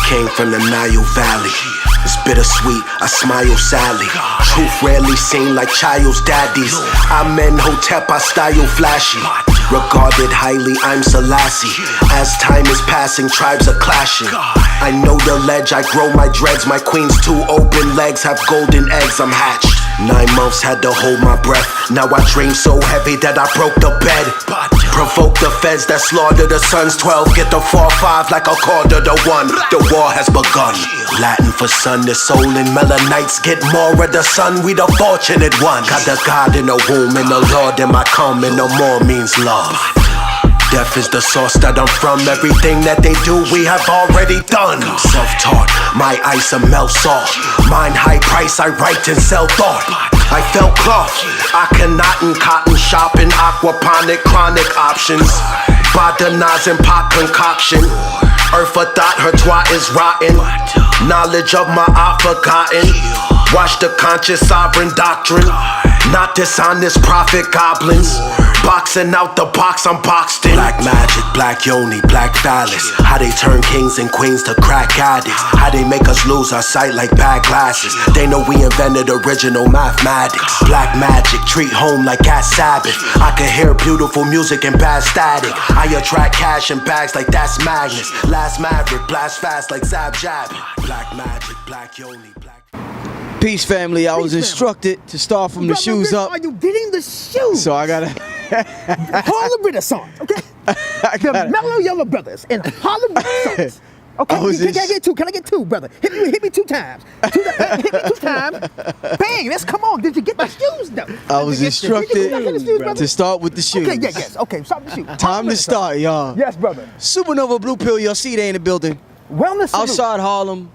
came from the Nile Valley. It's bittersweet, I smile sadly. Truth rarely seen like child's daddies. I'm in Hotep, I style flashy. Regarded highly, I'm Selassie. As time is passing, tribes are clashing. I know the ledge, I grow my dreads. My queen's two open legs have golden eggs, I'm hatched. 9 months had to hold my breath. Now I dream so heavy that I broke the bed. Provoke the feds that slaughter the sons. 12 get the 4-5 like a quarter to 1. The war has begun. Latin for sun, the soul and melanites get more of the sun. We the fortunate ones. Got the God in the womb and the Lord in my come, and no more means love. Death is the source that I'm from. Everything that they do, we have already done. Self-taught, my ice a melt salt. Mine high price, I write and sell thought. I felt cloth, Akhenaten, cotton shopping, aquaponic, chronic options. Botanizing pot concoction. Earth a thought, her twat is rotten. Knowledge of my art forgotten. Watch the conscious sovereign doctrine. Not dishonest prophet goblins. Boxing out the box, I'm boxed in. Black magic, black yoni, black phallus. How they turn kings and queens to crack addicts. How they make us lose our sight like bad glasses. They know we invented original mathematics. Black magic, treat home like at Sabbath. I can hear beautiful music and bad static. I attract cash and bags like that's Magnus. Last maverick, blast fast like Zab Jab. Black magic, black yoni, black. Peace, family. I was instructed to start from the shoes up. Are you getting the shoes? So I gotta. Harlem Renaissance, okay? The Mellow Yellow Brothers and Harlem Renaissance. Okay, can I get two? Can I get two, brother? Hit me 2 times. Hit me 2 times. Bang, let's come on. Did you get the shoes, though? I was instructed to start with the shoes. Okay, yes. Okay, start with the shoes. Time to start, y'all. Yes, brother. Supernova Blue Pill, y'all see they in the building. Wellness salute. Outside Harlem.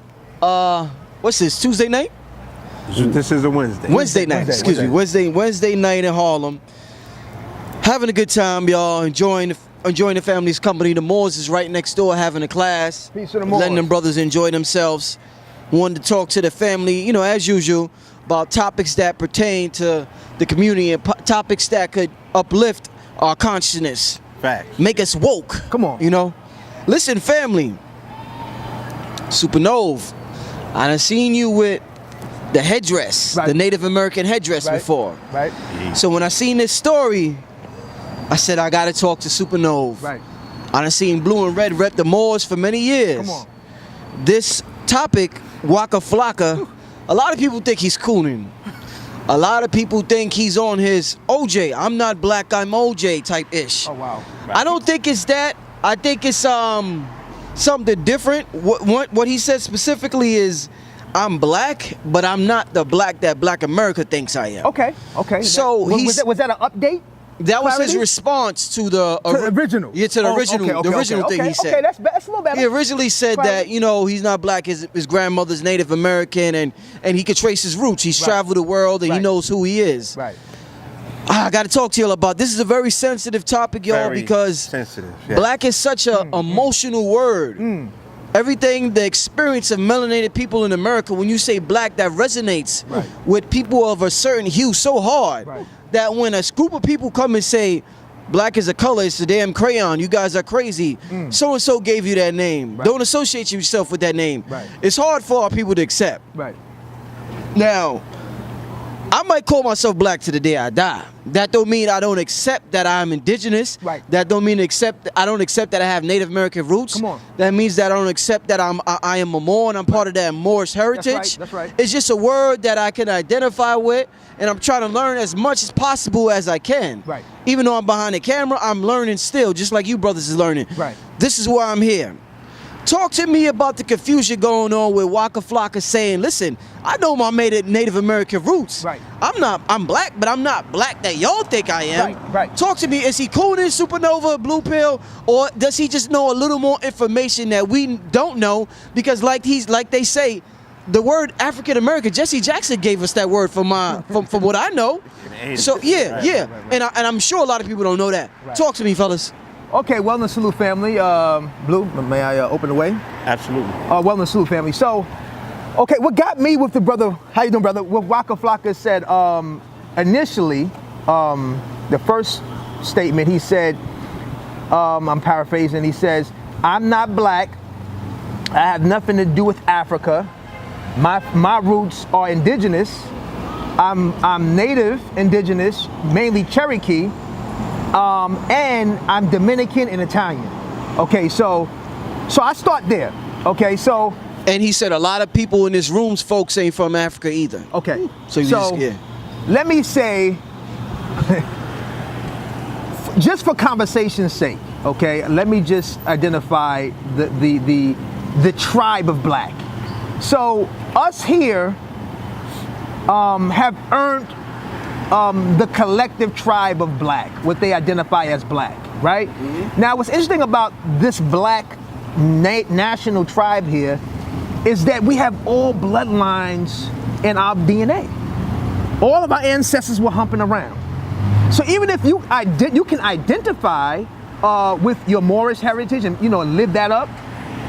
What's this, Tuesday night? This is a Wednesday. Wednesday night, excuse me. Wednesday night in Harlem. Having a good time, y'all. Enjoying the family's company. The Moors is right next door having a class. Peace to the Moors. Letting them brothers enjoy themselves. Wanted to talk to the family, you know, as usual, about topics that pertain to the community and topics that could uplift our consciousness. Facts. Make us woke. Come on. You know? Listen, family. SupaNova, I done seen you with the headdress, the Native American headdress before. Right. So when I seen this story, I said I gotta talk to SupaNova. Right. I done seen Blue and Red rep the Moors for many years. Come on. This topic, Wacka Flocka, a lot of people think he's cooning. A lot of people think he's on his OJ, I'm not black, I'm OJ type ish. Oh wow. Right. I don't think it's that. I think it's something different. What he said specifically is, I'm black, but I'm not the black that Black America thinks I am. Okay. So was that an update? That was his response to the original. Yeah, to the original thing he said. Okay, that's a little better. He originally said that, you know, he's not black, his grandmother's Native American, and he could trace his roots. He's traveled the world and he knows who he is. Right. I got to talk to y'all about this. Is a very sensitive topic, y'all, because sensitive, black is such an emotional word. Everything, the experience of melanated people in America, when you say black, that resonates with people of a certain hue so hard that when a group of people come and say, black is a color, it's a damn crayon, you guys are crazy, so-and-so gave you that name. Don't associate yourself with that name. It's hard for our people to accept. Now, I might call myself black to the day I die. That don't mean I don't accept that I'm indigenous. That don't mean I don't accept that I have Native American roots. Come on. That means that I don't accept that I am a Moor and I'm part of that Moorish heritage. That's right. It's just a word that I can identify with, and I'm trying to learn as much as possible as I can. Even though I'm behind the camera, I'm learning still, just like you brothers is learning. This is why I'm here. Talk to me about the confusion going on with Wacka Flocka saying, listen, I know my Native American roots. I'm black, but I'm not black that y'all think I am. Talk to me, is he cooning SupaNova, Blue Pill, or does he just know a little more information that we don't know? Because like they say, the word African American, Jesse Jackson gave us that word from what I know. So yeah. And I'm sure a lot of people don't know that. Talk to me, fellas. Okay, Wellness Salute family. Blue, may I open the way? Absolutely. Wellness Salute family. So, okay, what got me with the brother, how you doing, brother? What Wacka Flocka said initially, the first statement, he said, I'm paraphrasing, he says, I'm not black, I have nothing to do with Africa. My roots are indigenous. I'm native indigenous, mainly Cherokee, and I'm Dominican and Italian. Okay, so I start there. Okay, so. And he said a lot of people in this room's folks ain't from Africa either. Okay, so yeah. Let me say, just for conversation's sake, okay, let me just identify the tribe of black. So us here have earned the collective tribe of black, what they identify as black, right? Mm-hmm. Now, what's interesting about this black national tribe here is that we have all bloodlines in our DNA. All of our ancestors were humping around. So even if you can identify with your Moorish heritage and live that up,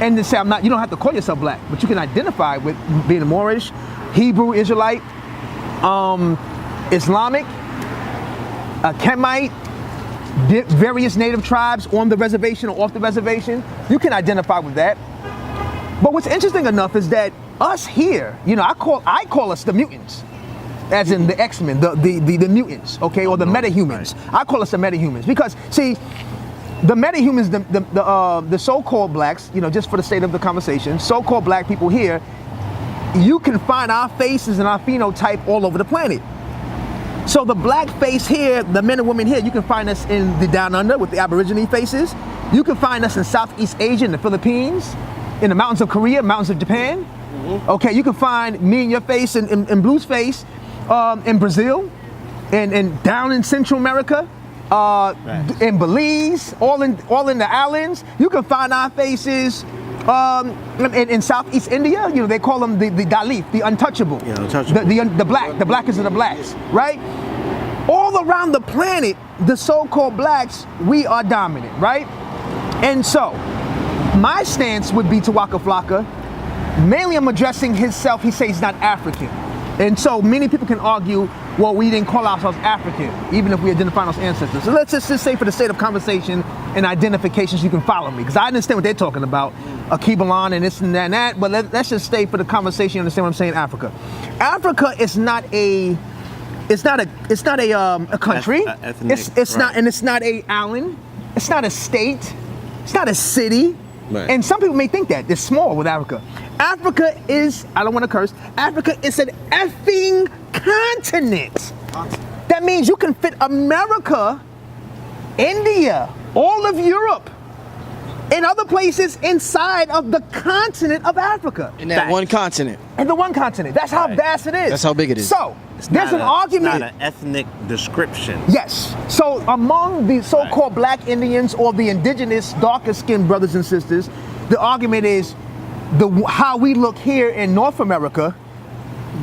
and to say you don't have to call yourself black, but you can identify with being a Moorish, Hebrew, Israelite, Islamic, Kemite, various native tribes on the reservation or off the reservation. You can identify with that. But what's interesting enough is that us here, I call us the mutants, as in the X-Men, the mutants, okay, or the metahumans. Right. I call us the metahumans because, see, the metahumans, the so-called blacks, just for the sake of the conversation, so-called black people here, you can find our faces and our phenotype all over the planet. So the black face here, the men and women here, you can find us in the Down Under with the Aborigine faces. You can find us in Southeast Asia, in the Philippines, in the mountains of Korea, mountains of Japan. Mm-hmm. Okay, you can find me and your face and Blue's face in Brazil, and down in Central America, right. In Belize, all in the islands. You can find our faces in Southeast India. They call them the Dalit, the untouchable, the black, the blackest of the blacks, right? All around the planet, the so-called blacks, we are dominant, right? And so, my stance would be to Wacka Flocka. Mainly I'm addressing himself. He says he's not African. And so many people can argue, well, we didn't call ourselves African, even if we identify those ancestors. So let's just say for the sake of conversation and identifications, you can follow me. Because I understand what they're talking about, Akibalan and this and that, but let's just stay for the conversation, you understand what I'm saying, Africa. Africa is not a country. Ethnic, it's right. not, and it's not a island. It's not a state. It's not a city. Right. And some people may think that it's small with Africa. Africa is, I don't want to curse, Africa is an effing continent. That means you can fit America, India, all of Europe, and other places inside of the continent of Africa. In that one continent. In the one continent. That's how vast it is. That's how big it is. So, there's an argument. It's not an ethnic description. Yes. So among the so-called black Indians or the indigenous darker skinned brothers and sisters, the argument is how we look here in North America,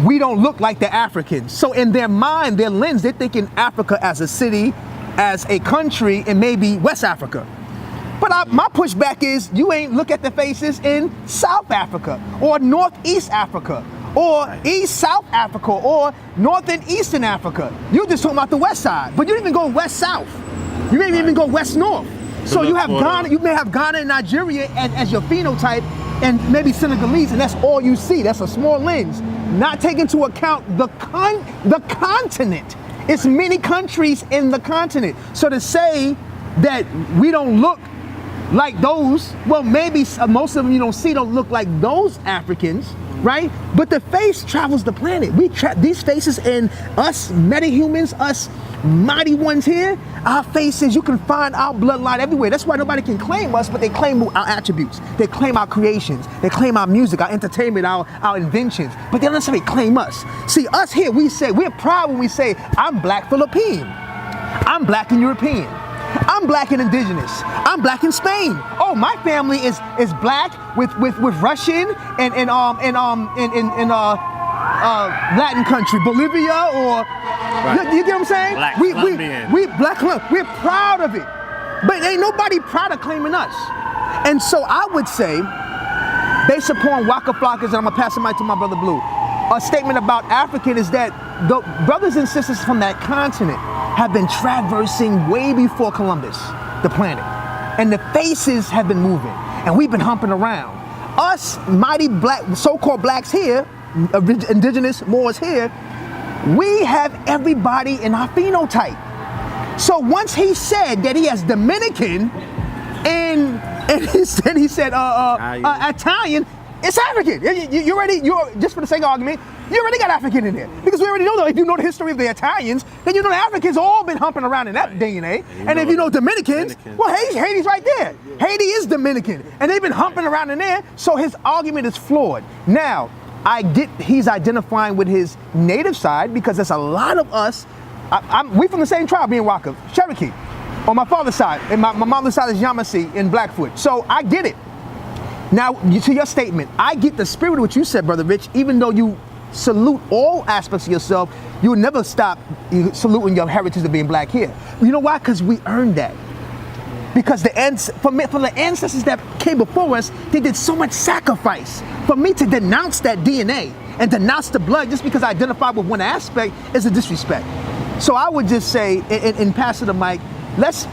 we don't look like the Africans. So in their mind, their lens, they're thinking Africa as a city, as a country, and maybe West Africa. But my pushback is you ain't look at the faces in South Africa or Northeast Africa or East South Africa or North and Eastern Africa. You're just talking about the west side, but you didn't even go west south. You may even go west north. So you have Ghana, you may have Ghana and Nigeria as your phenotype, and maybe Senegalese, and that's all you see. That's a small lens. Not taking into account the continent. It's many countries in the continent. So to say that we don't look like those, well, maybe most of them you don't see don't look like those Africans, right? But the face travels the planet. These faces and us metahumans, us mighty ones here, our faces, you can find our bloodline everywhere. That's why nobody can claim us, but they claim our attributes. They claim our creations. They claim our music, our entertainment, our inventions. But they don't necessarily claim us. See, us here, we're proud when we say, I'm black Philippine. I'm black and European. I'm black and indigenous. I'm black in Spain. Oh, my family is black with Russian and Latin country, Bolivia or you get what I'm saying? Black Colombian. We black Colombian. We're proud of it, but ain't nobody proud of claiming us. And so I would say, based upon Wacka Flocka's, and I'm gonna pass the mic to my brother Blue. A statement about African is that the brothers and sisters from that continent have been traversing way before Columbus, the planet. And the faces have been moving, and we've been humping around. us mighty black, so-called blacks here, indigenous Moors here, we have everybody in our phenotype. So once he said that he has Dominican and he said Italian, it's African. You're just for the sake of argument, you already got African in there. Because we already know that if you know the history of the Italians, then you know the Africans all been humping around in that DNA. And if you know Dominicans, well, Haiti's right there. Haiti is Dominican. And they've been humping around in there, so his argument is flawed. Now, I get he's identifying with his native side because there's a lot of us, we from the same tribe, being Wacka, Cherokee, on my father's side, and my mother's side is Yamasee in Blackfoot. So I get it. Now, to your statement, I get the spirit of what you said, Brother Rich, even though you salute all aspects of yourself, you would never stop saluting your heritage of being black here. You know why? Because we earned that. Because for the ancestors that came before us, they did so much sacrifice. For me to denounce that DNA and denounce the blood just because I identify with one aspect is a disrespect. So I would just say, and pass it to Mike, let's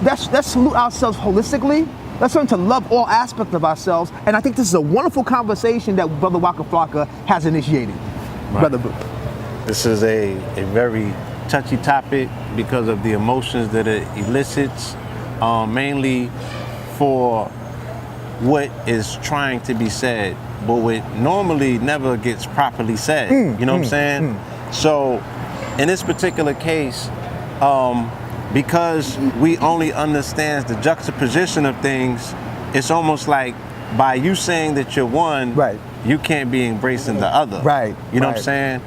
salute ourselves holistically. Let's learn to love all aspects of ourselves. And I think this is a wonderful conversation that Brother Wacka Flocka has initiated. Right. Brother Boo. This is a very touchy topic because of the emotions that it elicits, mainly for what is trying to be said, but what normally never gets properly said. You know what I'm saying? So in this particular case, because we only understand the juxtaposition of things, it's almost like by you saying that you're one, right, you can't be embracing the other. Right. You know what I'm saying?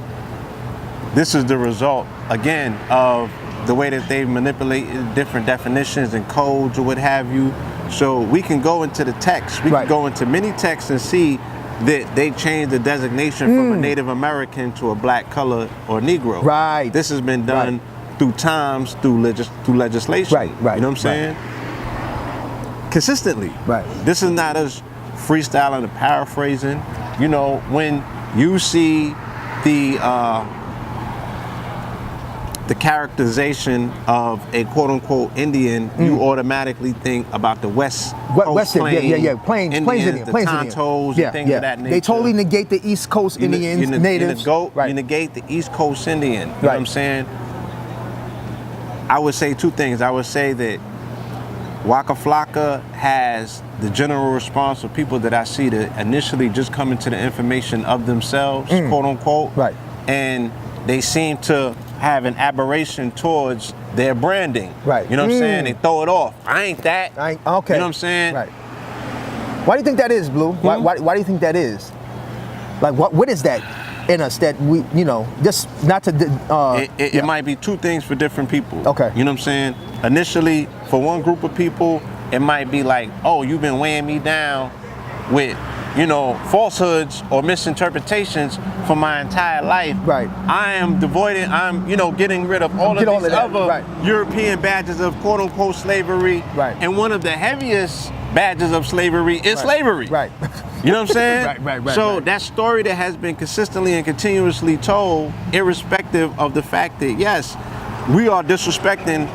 This is the result, again, of the way that they've manipulated different definitions and codes or what have you. So we can go into the text, we can go into many texts and see that they changed the designation from a Native American to a black, color, or Negro. Right. This has been done through times, through legislation. Right. You know what I'm saying? Consistently. Right. This is not us freestyling or paraphrasing. You know, when you see the characterization of a quote-unquote Indian, you automatically think about the West Coast Plains Indian, the Tontos, and things of that nature. They totally negate the East Coast Indians, natives. You negate the East Coast Indian. You know what I'm saying? I would say two things. I would say that Wacka Flocka has the general response of people that I see that initially just come into the information of themselves, quote unquote, and they seem to have an aberration towards their branding. You know what I'm saying? They throw it off. I ain't that. Okay. You know what I'm saying? Why do you think that is, Blue? Why do you think that is? Like, what is that in us that we, you know, just not to... It might be two things for different people. Okay. You know what I'm saying? Initially, for one group of people, it might be like, oh, you've been weighing me down with, you know, falsehoods or misinterpretations for my entire life. I am I'm, you know, getting rid of all of these other European badges of quote unquote slavery. And one of the heaviest badges of slavery is slavery. You know what I'm saying? So that story that has been consistently and continuously told, irrespective of the fact that, yes, we are disrespecting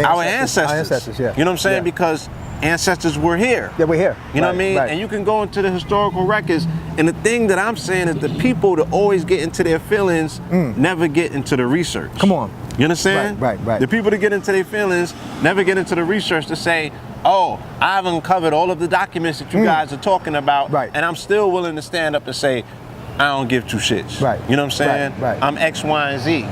our ancestors. You know what I'm saying? Because ancestors were here. Yeah, we're here. You know what I mean? And you can go into the historical records, and the thing that I'm saying is the people that always get into their feelings never get into the research. Come on. You understand? The people that get into their feelings never get into the research to say, oh, I've uncovered all of the documents that you guys are talking about, and I'm still willing to stand up and say, I don't give two shits. You know what I'm saying? I'm X, Y, and Z.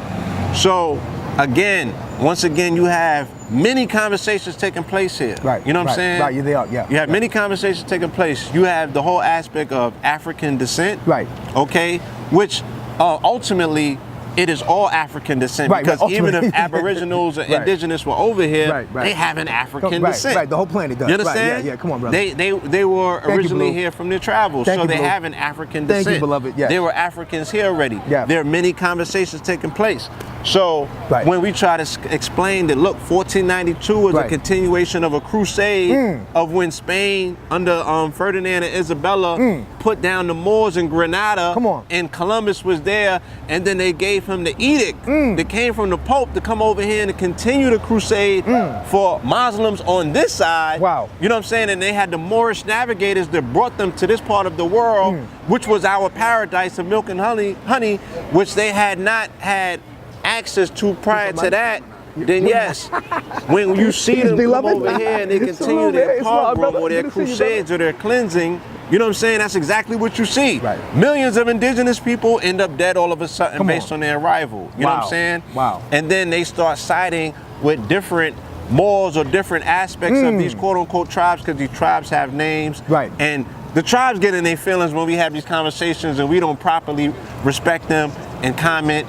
So, again, once again, you have many conversations taking place here. You know what I'm saying? They are, You have many conversations taking place. You have the whole aspect of African descent. Okay? Which ultimately, it is all African descent because even if Aboriginals or Indigenous were over here, they have an African descent. The whole planet does. You understand? Yeah, come on, brother. They were originally here from their travels, so they have an African descent. Thank you, beloved. Yes. There were Africans here already. There are many conversations taking place. So when we try to explain that, look, 1492 was a continuation of a crusade of when Spain under Ferdinand and Isabella put down the Moors in Granada. Come on. And Columbus was there, and then they gave him the edict that came from the Pope to come over here and to continue the crusade for Muslims on this side. Wow. You know what I'm saying? And they had the Moorish navigators that brought them to this part of the world, which was our paradise of milk and honey, which they had not had access to prior to that. Then yes, when you see them come over here and they continue their pogrom or their crusades or their cleansing, you know what I'm saying? That's exactly what you see. Millions of indigenous people end up dead all of a sudden based on their arrival. You know what I'm saying? Wow. And then they start siding with different morals or different aspects of these quote unquote tribes, because these tribes have names. And the tribes get in their feelings when we have these conversations and we don't properly respect them and comment.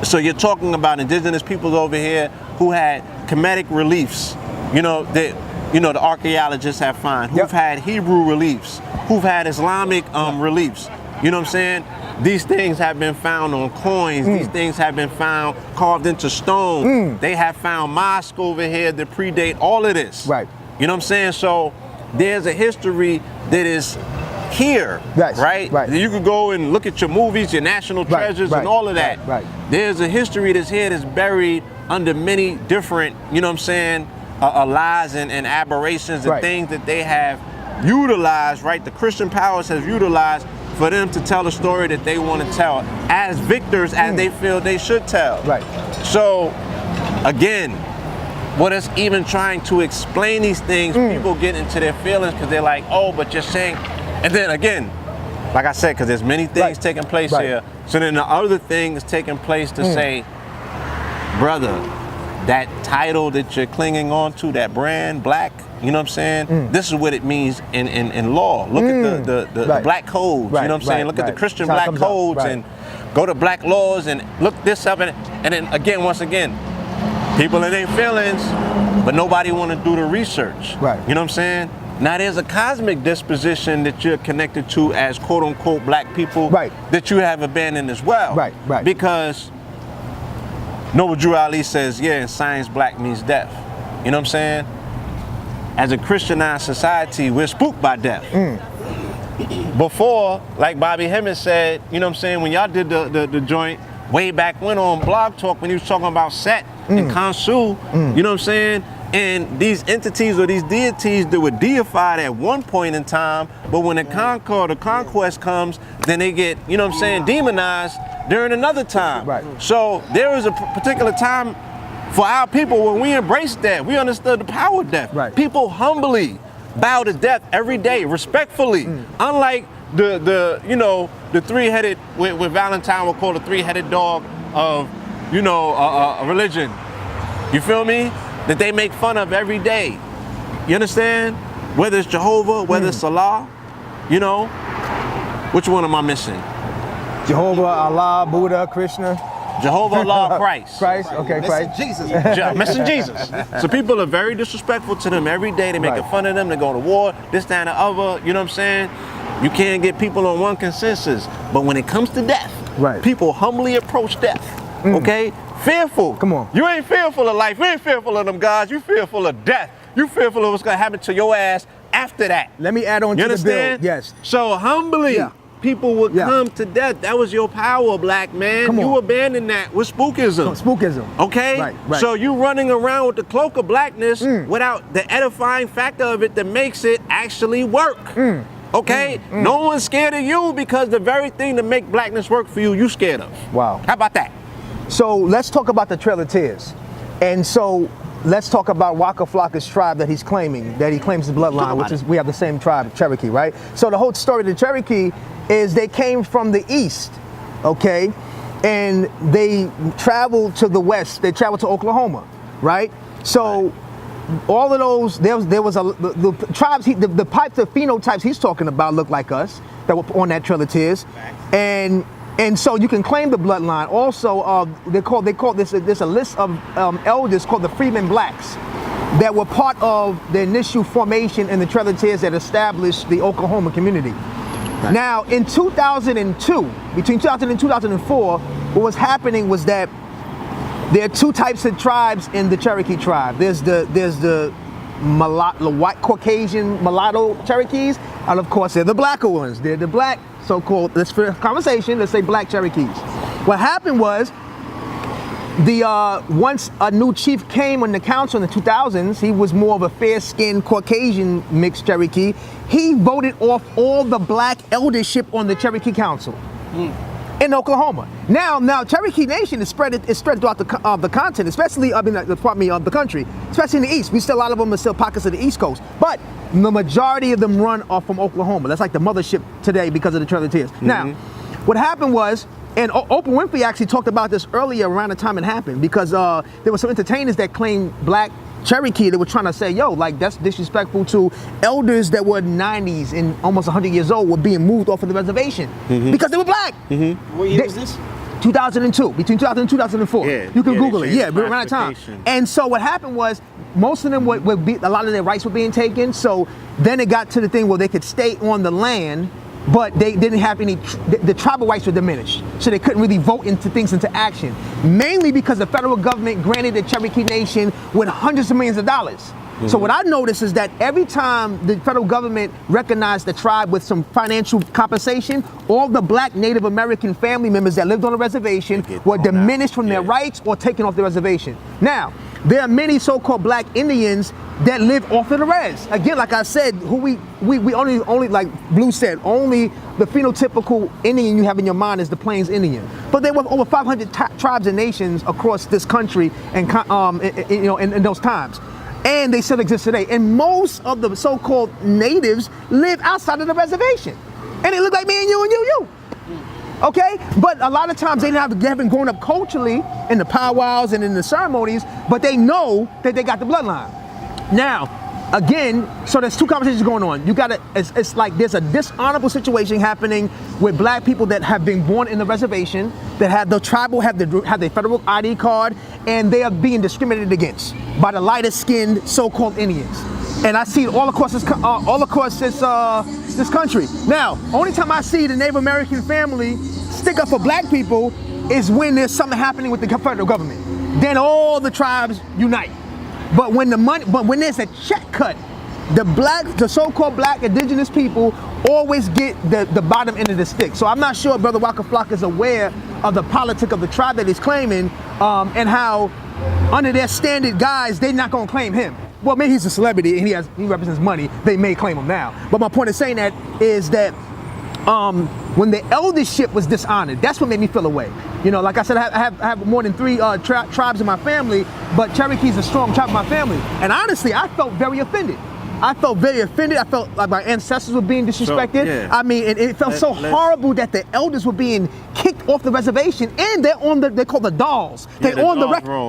So you're talking about indigenous peoples over here who had Kemetic reliefs, that the archaeologists have found, who've had Hebrew reliefs, who've had Islamic reliefs. You know what I'm saying? These things have been found on coins. These things have been found carved into stone. They have found mosques over here that predate all of this. You know what I'm saying? So there's a history that is here, right? You could go and look at your movies, your national treasures, and all of that. There's a history that's here that's buried under many different, you know what I'm saying, lies and aberrations and things that they have utilized, right? The Christian powers have utilized for them to tell the story that they want to tell as victors as they feel they should tell. So, again, what us even trying to explain these things, people get into their feelings because they're like, oh, but you're saying. And then again, like I said, because there's many things taking place here. So then the other thing is taking place to say, brother, that title that you're clinging on to, that brand, black, you know what I'm saying? This is what it means in law. Look at the black codes, you know what I'm saying? Look at the Christian black codes and go to black laws and look this up. And then again, once again, people in their feelings, but nobody want to do the research. You know what I'm saying? Now there's a cosmic disposition that you're connected to as quote unquote black people that you have abandoned as well. Because Noble Drew Ali says, yeah, in science black means death. You know what I'm saying? As a Christianized society, we're spooked by death. Before, like Bobby Hemmings said, you know what I'm saying, when y'all did the joint way back when on Blog Talk, when he was talking about Set and Khonsu, you know what I'm saying? And these entities or these deities that were deified at one point in time, but when the conquest comes, then they get, you know what I'm saying, demonized during another time. So there was a particular time for our people when we embraced death. We understood the power of death. People humbly bow to death every day, respectfully. Unlike the three-headed, what Valentine would call the three-headed dog of, a religion. You feel me? That they make fun of every day. You understand? Whether it's Jehovah, whether it's Allah, which one am I missing? Jehovah, Allah, Buddha, Krishna. Jehovah, Allah, Christ. Okay, Christ. Jesus. Missing Jesus. So people are very disrespectful to them every day. They making fun of them. They go to war, this, that, and the other. You know what I'm saying? You can't get people on one consensus. But when it comes to death, people humbly approach death. Okay? Fearful. Come on. You ain't fearful of life. You ain't fearful of them gods. You fearful of death. You fearful of what's going to happen to your ass after that. Let me add on to the bill. Yes. So humbly, people would come to death. That was your power, black man. Come on. You abandoned that with spookism. Spookism. Okay? Right. So you running around with the cloak of blackness without the edifying factor of it that makes it actually work. Okay? No one's scared of you because the very thing that make blackness work for you, you scared of. Wow. How about that? So let's talk about the Trail of Tears. And so let's talk about Wacka Flocka's tribe that he claims the bloodline, which is, we have the same tribe, Cherokee, right? So the whole story of the Cherokee is they came from the east, okay? And they traveled to the west, they traveled to Oklahoma, right? So all of those, there was the tribes, the phenotypes he's talking about look like us, that were on that Trail of Tears. And so you can claim the bloodline. Also, they call this a list of elders called the Freeman Blacks that were part of the initial formation in the Trail of Tears that established the Oklahoma community. Now, in 2002, between 2000 and 2004, what was happening was that There are two types of tribes in the Cherokee tribe. There's the white Caucasian mulatto Cherokees, and of course they're the blacker ones. They're the black so-called, let's for conversation, let's say black Cherokees. What happened was, once a new chief came on the council in the 2000s, he was more of a fair-skinned Caucasian mixed Cherokee. He voted off all the black eldership on the Cherokee Council in Oklahoma. Now Cherokee Nation is spread throughout the continent, especially the country, especially in the East. A lot of them are still pockets of the East Coast, but the majority of them run off from Oklahoma. That's like the mothership today because of the Trail of Tears. Now, what happened was, and Oprah Winfrey actually talked about this earlier around the time it happened, because there were some entertainers that claimed black Cherokee that were trying to say, yo, like that's disrespectful to elders that were 90s and almost 100 years old were being moved off of the reservation because they were black. What year was this? 2002, between 2000 and 2004. Yeah, you can Google it. changed Yeah, around that time. classification. And so what happened was, most of them a lot of their rights were being taken. So then it got to the thing where they could stay on the land, but they didn't have any, the tribal rights were diminished. So they couldn't really vote into action. Mainly because the federal government granted the Cherokee Nation with hundreds of millions of dollars. So what I noticed is that every time the federal government recognized the tribe with some financial compensation, all the black Native American family members that lived on the reservation were diminished from their rights or taken off the reservation. Now, there are many so-called black Indians that live off of the res. Again, like I said, who we only like Blue said, only the phenotypical Indian you have in your mind is the Plains Indian. But there were over 500 tribes and nations across this country, and in those times. And they still exist today. And most of the so-called natives live outside of the reservation. And they look like me and you. Okay? But a lot of times they haven't grown up culturally in the powwows and in the ceremonies, but they know that they got the bloodline. Now, again, so there's two conversations going on. It's like there's a dishonorable situation happening with black people that have been born in the reservation, that have the tribal, have their federal ID card, and they are being discriminated against by the lighter skinned so-called Indians. And I see it all across this country. Now, only time I see the Native American family stick up for black people is when there's something happening with the federal government. Then all the tribes unite. But when there's a check cut, the so-called black indigenous people always get the bottom end of the stick. So I'm not sure Brother Wacka Flocka is aware of the politic of the tribe that he's claiming, and how under their standard guys, they're not gonna claim him. Well, maybe he's a celebrity and he represents money, they may claim him now. But my point of saying that is that when the eldership was dishonored, that's what made me feel away. You know, like I said, I have more than 3 tribes in my family, but Cherokee is a strong tribe in my family. And honestly, I felt very offended. I felt like my ancestors were being disrespected. So, yeah. I mean, it felt so horrible that the elders were being kicked off the reservation, and they're called the dolls. They're on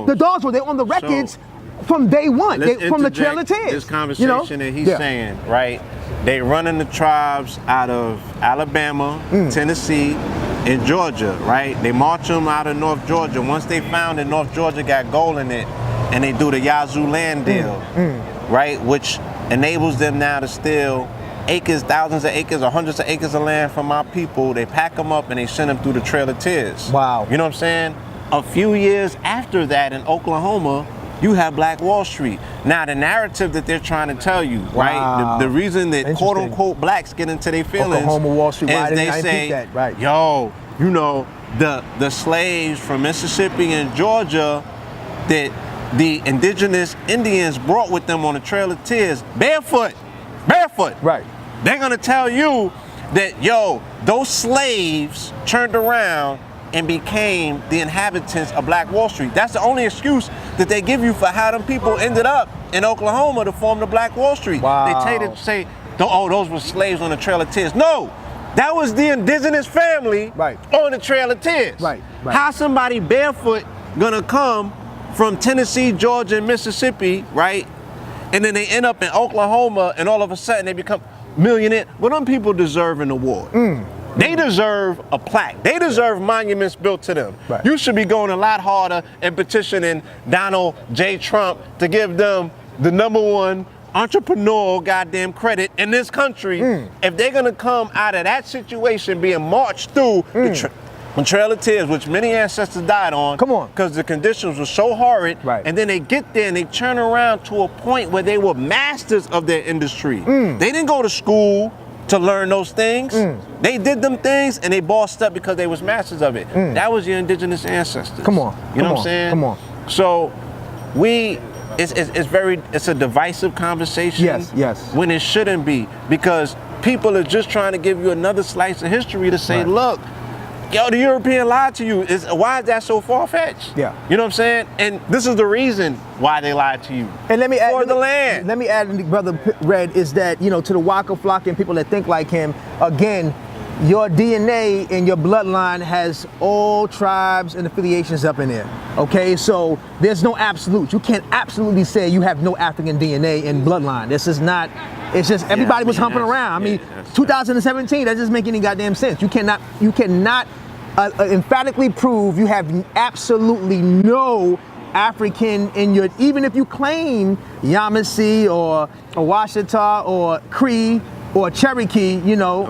the dolls they're on the records from day one, from the Trail of Tears. This conversation that he's saying, right? They running the tribes out of Alabama, Tennessee, and Georgia, right? They march them out of North Georgia. Once they found that North Georgia got gold in it, and they do the Yazoo land deal, right? Which enables them now to steal acres, thousands of acres, or hundreds of acres of land from our people. They pack them up and they send them through the Trail of Tears. Wow. You know what I'm saying? A few years after that in Oklahoma, you have Black Wall Street. Now, the narrative that they're trying to tell you, right? The reason that quote unquote blacks get into their feelings Oklahoma Wall Street, is they say, yo, you know, the slaves from Mississippi and Georgia that the indigenous Indians brought with them on the Trail of Tears, barefoot. Right. They're gonna tell you that, yo, those slaves turned around and became the inhabitants of Black Wall Street. That's the only excuse that they give you for how them people ended up in Oklahoma to form the Black Wall Street. Wow. They say, oh, those were slaves on the Trail of Tears. No, that was the indigenous family on the Trail of Tears. Right. How somebody barefoot gonna come from Tennessee, Georgia, and Mississippi, right? And then they end up in Oklahoma, and all of a sudden they become millionaires. Well, them people deserve an award. They deserve a plaque. They deserve monuments built to them. Right. You should be going a lot harder and petitioning Donald J. Trump to give them the #1 entrepreneurial goddamn credit in this country. If they're gonna come out of that situation being marched through on Trail of Tears, which many ancestors died on. Come on. Because the conditions were so horrid. Right. And then they get there and they turn around to a point where they were masters of their industry. They didn't go to school to learn those things. They did them things and they bossed up because they was masters of it. That was your indigenous ancestors. Come on. You know what I'm saying? Come on. So it's a divisive conversation. Yes. When it shouldn't be, because people are just trying to give you another slice of history to say, look, yo, the European lied to you. Why is that so far-fetched? Yeah. You know what I'm saying? And this is the reason why they lied to you. And let me add, for the land. Let me add, Brother Red, is that, you know, to the Wacka, Flocka, and people that think like him, again, your DNA and your bloodline has all tribes and affiliations up in there. Okay, so there's no absolute. You can't absolutely say you have no African DNA and bloodline. This is not. It's just everybody was humping around. I mean, 2017. That doesn't make any goddamn sense. You cannot emphatically prove you have absolutely no African in your. Even if you claim Yamasee or Washita or Cree or Cherokee, you know,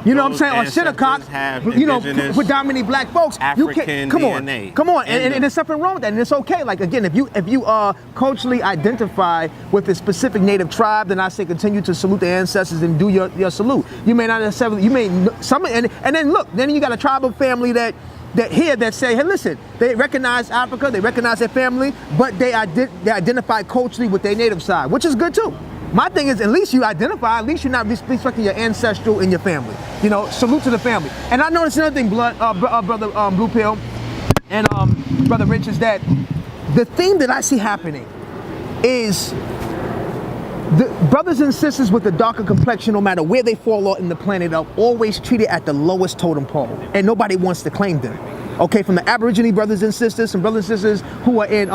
you know what I'm saying, or Shinnecock, you know, predominantly black folks. African you can come DNA. on, come on, and there's something wrong with that, and it's okay. Like again, if you culturally identify with a specific native tribe, then I say continue to salute the ancestors and do your salute. You may not necessarily, you may some, and then look, then you got a tribal family that here that say, hey, listen, they recognize Africa, they recognize their family, but they identify culturally with their native side, which is good too. My thing is, at least you identify, at least you're not respecting your ancestral and your family. You know, salute to the family. And I noticed another thing, Brother Blue Pill and Brother Rich, is that the thing that I see happening is the brothers and sisters with the darker complexion, no matter where they fall in the planet, are always treated at the lowest totem pole, and nobody wants to claim them. Okay, from the Aborigine brothers and sisters, some brothers and sisters who are in,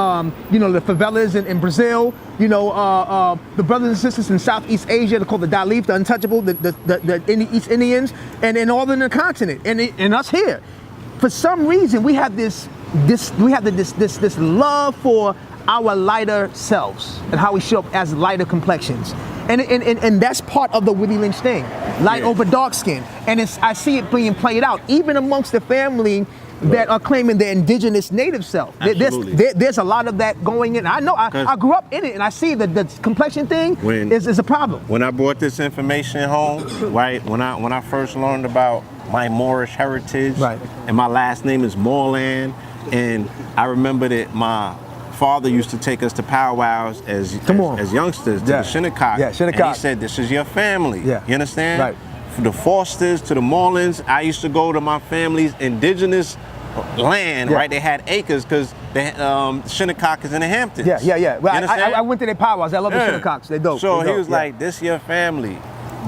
you know, the favelas in Brazil, you know, the brothers and sisters in Southeast Asia, they're called the Dalif, the untouchable, the East Indians, and in all in the continent, and us here. For some reason, we have this love for our lighter selves and how we show up as lighter complexions. And that's part of the Willie Lynch thing, light over dark skin. And I see it being played out, even amongst the family that are claiming their indigenous native self. There's a lot of that going in. I know, I grew up in it, and I see that the complexion thing is a problem. When I brought this information home, right, when I first learned about my Moorish heritage, and my last name is Moreland, and I remember that my father used to take us to powwows as youngsters to the Shinnecock. And he said, this is your family. You understand? Right. From the Fosters to the Marlins, I used to go to my family's indigenous land, right? They had acres because the Shinnecock is in the Hamptons. Well, I went to their powwows. I love the Shinnecocks. They dope. So he was like, this your family.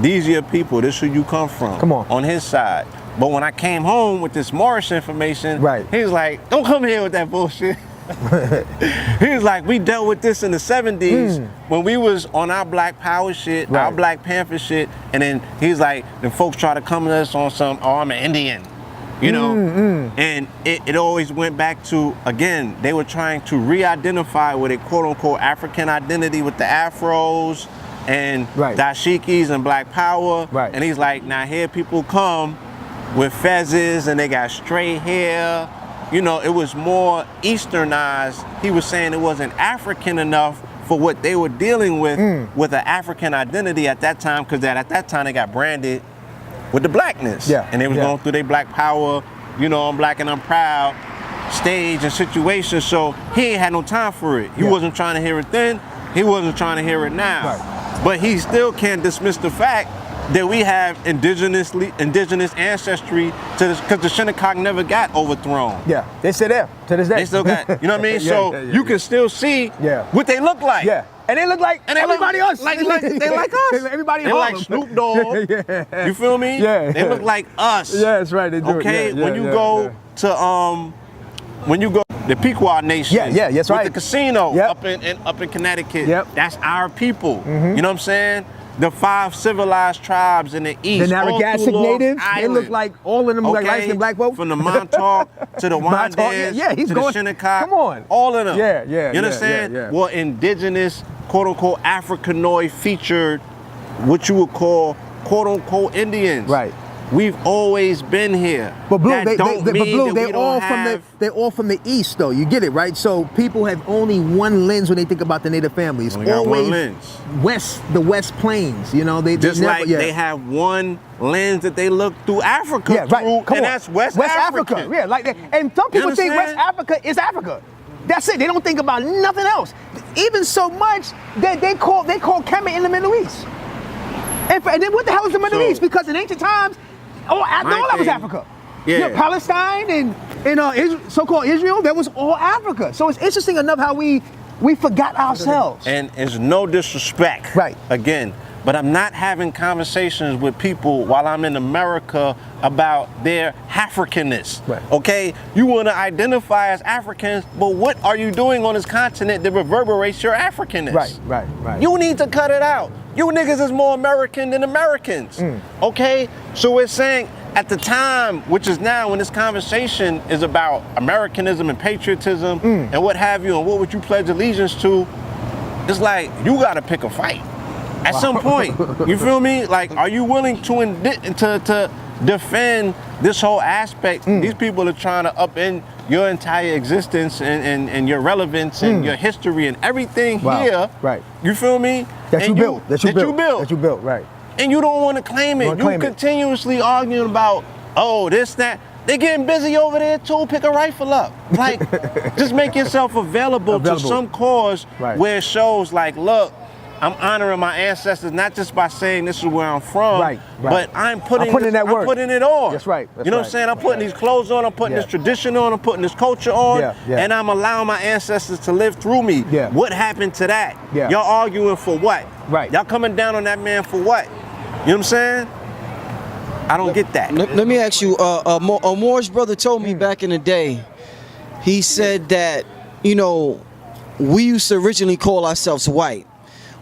These your people. This who you come from. Come on. On his side. But when I came home with this Moorish information, he was like, don't come here with that bullshit. He was like, we dealt with this in the 70s when we was on our Black Power shit, our Black Panther shit, and then he's like, the folks try to come to us on some, oh, I'm an Indian, you know? And it always went back to, again, they were trying to re-identify with a quote-unquote African identity with the afros and dashikis and Black Power. And he's like, now here people come with fezzes and they got straight hair. You know, it was more Easternized. He was saying it wasn't African enough for what they were dealing with an African identity at that time, because at that time they got branded with the blackness. And they was going through their Black Power, you know, I'm black and I'm proud stage and situation. So he ain't had no time for it. He wasn't trying to hear it then. He wasn't trying to hear it now. But he still can't dismiss the fact that we have indigenous ancestry to this, because the Shinnecock never got overthrown. They still there to this day. They still got, you know what I mean? So you can still see what they look like. And they look like everybody else. They like us. Everybody they like Snoop Dogg. You feel me? They look like us. That's right. They do. Okay, when you go to the Pequot Nation, that's right. with the casino up in Connecticut, that's our people. You know what I'm saying? The 5 civilized tribes in the east. The Narragansett natives, they look like, all of them look like light-skinned black folk. From the Montauk to the Wyandots to the Shinnecock. Come on. All of them. You understand? Well, indigenous, quote-unquote, Africanoid featured what you would call, quote-unquote, Indians. We've always been here. But Blue, they're all from the East, though. You get it, right? So people have only one lens when they think about the Native families. Only got one lens. The West Plains. You know, they they have one lens that they look through Africa through, and that's West Africa. Yeah, like that. And some people think West Africa is Africa. That's it. They don't think about nothing else. Even so much that they call Kemet in the Middle East. And then what the hell is the Middle East? Because in ancient times, all that was Africa. Yeah. You know, Palestine and so-called Israel, that was all Africa. So it's interesting enough how we forgot ourselves. And it's no disrespect, again, but I'm not having conversations with people while I'm in America about their Africanness, okay? You want to identify as Africans, but what are you doing on this continent that reverberates your Africanness? Right. You need to cut it out. You niggas is more American than Americans, okay? So we're saying at the time, which is now when this conversation is about Americanism and patriotism and what have you, and what would you pledge allegiance to, it's like, you gotta pick a fight. At some point, you feel me? Like, are you willing to defend this whole aspect? These people are trying to upend your entire existence and your relevance and your history and everything here. Right. You feel me? That you built, right. And you don't want to claim it. You continuously arguing about, this, that. They're getting busy over there too. Pick a rifle up. Like, just make yourself available to some cause where it shows like, look, I'm honoring my ancestors, not just by saying this is where I'm from, but I'm putting it on. That's right. You know what I'm saying? I'm putting these clothes on, I'm putting this tradition on, I'm putting this culture on, and I'm allowing my ancestors to live through me. What happened to that? Y'all arguing for what? Y'all coming down on that man for what? You know what I'm saying? I don't get that. Let me ask you, Moore's brother told me back in the day, he said that, we used to originally call ourselves white.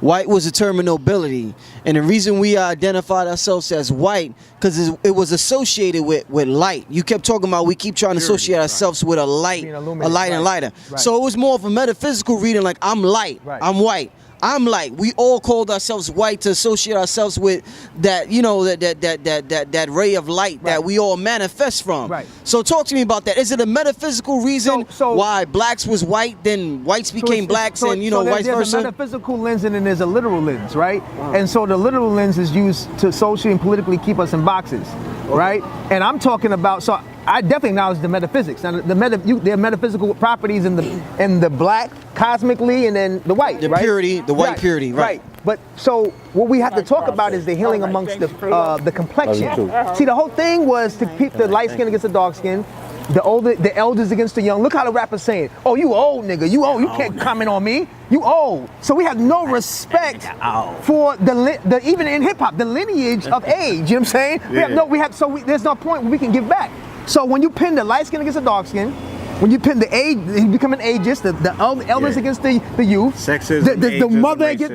White was a term of nobility, and the reason we identified ourselves as white because it was associated with light. You kept talking about we keep trying to associate ourselves with a light and lighter. So it was more of a metaphysical reading, like I'm light, I'm white. I'm light. We all called ourselves white to associate ourselves with that, that ray of light that we all manifest from. So talk to me about that. Is it a metaphysical reason why blacks was white, then whites became blacks, and vice versa? There's a metaphysical lens and then there's a literal lens, right? And so the literal lens is used to socially and politically keep us in boxes, right? And I'm talking about, so I definitely acknowledge the metaphysics. Now, there are metaphysical properties in the black cosmically, and then the white, the purity, the white purity, right? But so what we have to talk about is the healing amongst the complexion. See, the whole thing was to keep the light skin against the dark skin, the elders against the young. Look how the rapper's saying, "Oh, you old nigga, you old. You can't comment on me. You old." So we have no respect for the even in hip hop, the lineage of age. You know what I'm saying? There's no point where we can give back. So when you pin the light skin against the dark skin, when you pin the age, you become an ageist, the elders against the youth, sexism, the mother against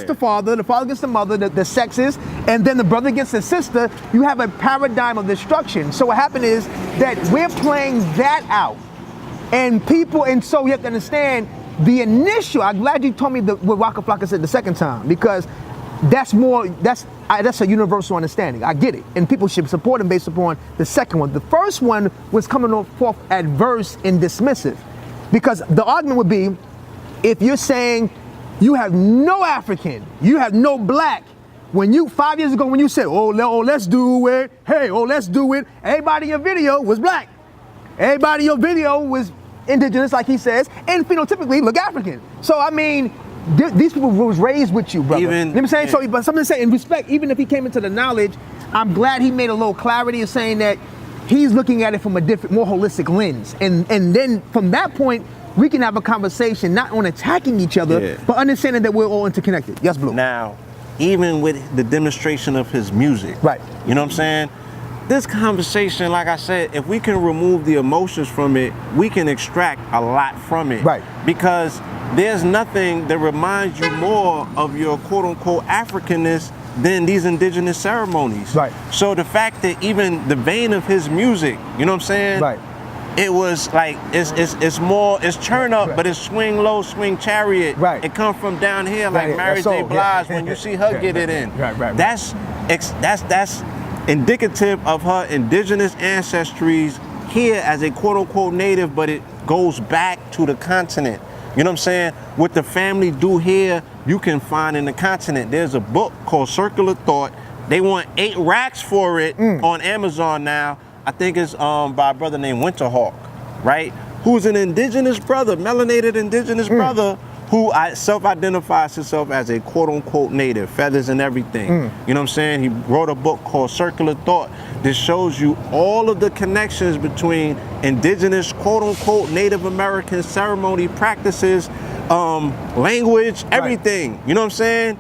the father against the mother, the sexes, and then the brother against the sister. You have a paradigm of destruction. So what happened is that we're playing that out, and so you have to understand the initial. I'm glad you told me what Wacka Flocka said the second time, because that's a universal understanding. I get it. And people should support him based upon the second one. The first one was coming forth adverse and dismissive. Because the argument would be, if you're saying you have no African, you have no black, 5 years ago when you said, let's do it, everybody in your video was black. Everybody in your video was indigenous, like he says, and phenotypically look African. So, I mean, these people was raised with you, brother. You know what I'm saying? So, but something to say in respect, even if he came into the knowledge, I'm glad he made a little clarity of saying that he's looking at it from a different, more holistic lens. And then from that point, we can have a conversation, not on attacking each other, but understanding that we're all interconnected. Yes, Blue. Now, even with the demonstration of his music, you know what I'm saying? This conversation, like I said, if we can remove the emotions from it, we can extract a lot from it. Because there's nothing that reminds you more of your quote-unquote Africanness than these indigenous ceremonies. So the fact that even the vein of his music, you know what I'm saying? It was like, it's turn up, but it's swing low, swing chariot. It come from down here like Mary J. Blige when you see her get it in. That's indicative of her indigenous ancestries here as a quote-unquote native, but it goes back to the continent. You know what I'm saying? What the family do here, you can find in the continent. There's a book called Circular Thought. They want 8 racks for it on Amazon now. I think it's by a brother named Winterhawk, right? Who's an indigenous brother, melanated indigenous brother, who self-identifies himself as a quote-unquote native, feathers and everything. You know what I'm saying? He wrote a book called Circular Thought that shows you all of the connections between indigenous quote-unquote Native American ceremony practices, language, everything. You know what I'm saying?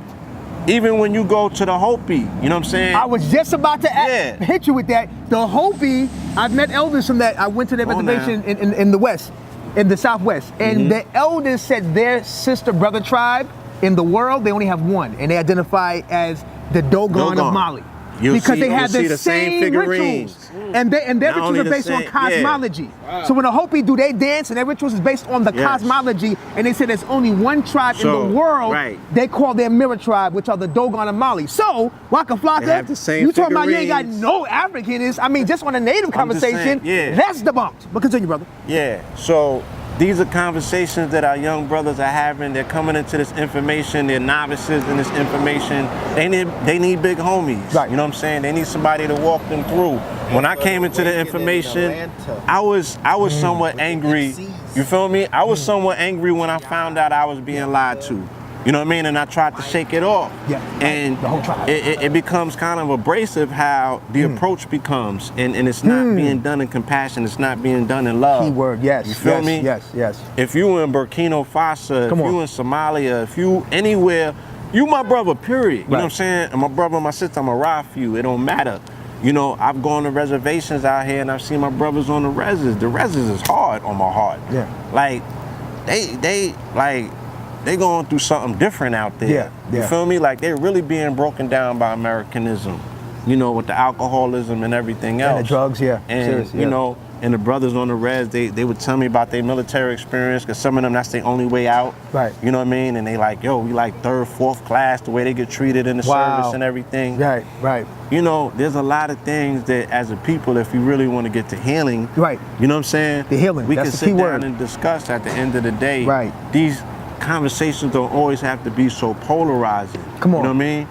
Even when you go to the Hopi, you know what I'm saying? I was just about to hit you with that. The Hopi, I've met elders from that. I went to their reservation in the West, in the Southwest. And the elders said their sister brother tribe in the world, they only have one. And they identify as the Dogon of Mali. Because they have the same rituals. And their rituals are based on cosmology. Wow. So when the Hopi do their dance and their rituals is based on the cosmology, and they say there's only one tribe in the world, they call their mirror tribe, which are the Dogon of Mali. So, Wacka Flocka, you talking about you ain't got no Africanists, I mean, just on a native conversation, that's debunked. But continue, brother. Yeah, so these are conversations that our young brothers are having. They're coming into this information. They're novices in this information. They need big homies. Right. You know what I'm saying? They need somebody to walk them through. When I came into the information, I was somewhat angry. You feel me? I was somewhat angry when I found out I was being lied to. You know what I mean? And I tried to shake it off. Yeah. And the whole tribe. It becomes kind of abrasive how the approach becomes. And it's not being done in compassion. It's not being done in love. Keyword, yes. You feel me? Yes. If you in Burkina Faso, if you in Somalia, if you anywhere, you my brother, period. You know what I'm saying? And my brother and my sister, I'm a ride for you. It don't matter. You know, I've gone to reservations out here and I've seen my brothers on the reses. The reses is hard on my heart. Yeah. Like, they going through something different out there. You feel me? Like they're really being broken down by Americanism, you know, with the alcoholism and everything else. And the drugs, And, you know, and the brothers on the res, they would tell me about their military experience, because some of them, that's their only way out. Right. You know what I mean? And they like, yo, we like 3rd, 4th class, the way they get treated in the service and everything. Right. You know, there's a lot of things that as a people, if we really want to get to healing, you know what I'm saying? The healing, we can sit down and discuss at the end of the day. These conversations don't always have to be so polarizing. Come on. You know what I mean?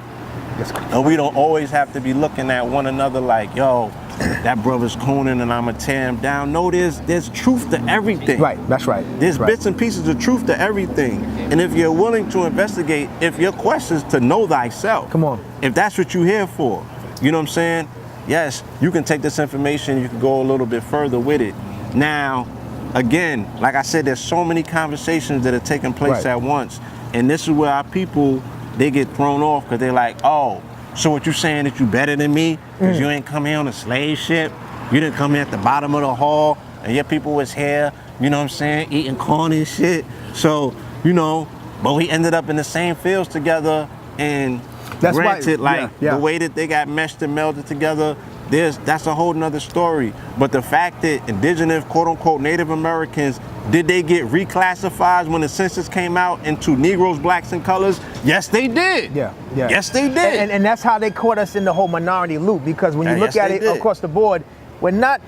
And we don't always have to be looking at one another like, yo, that brother's cooning and I'ma tear him down. No, there's truth to everything. Right, that's right. There's bits and pieces of truth to everything. And if you're willing to investigate, if your quest is to know thyself, come on. If that's what you're here for, you know what I'm saying? Yes, you can take this information, you can go a little bit further with it. Now, again, like I said, there's so many conversations that are taking place at once. And this is where our people, they get thrown off because they're like, oh, so what you saying that you better than me? Because you ain't come here on a slave ship? You didn't come here at the bottom of the hall and your people was here, you know what I'm saying, eating corn and shit. So, you know, but we ended up in the same fields together, and that's granted, the way that they got meshed and melded together, that's a whole nother story. But the fact that indigenous, quote unquote, Native Americans, did they get reclassified when the census came out into Negroes, blacks, and colors? Yes, they did. Yes, they did. And that's how they caught us in the whole minority loop, because when you look at it across the board, we're not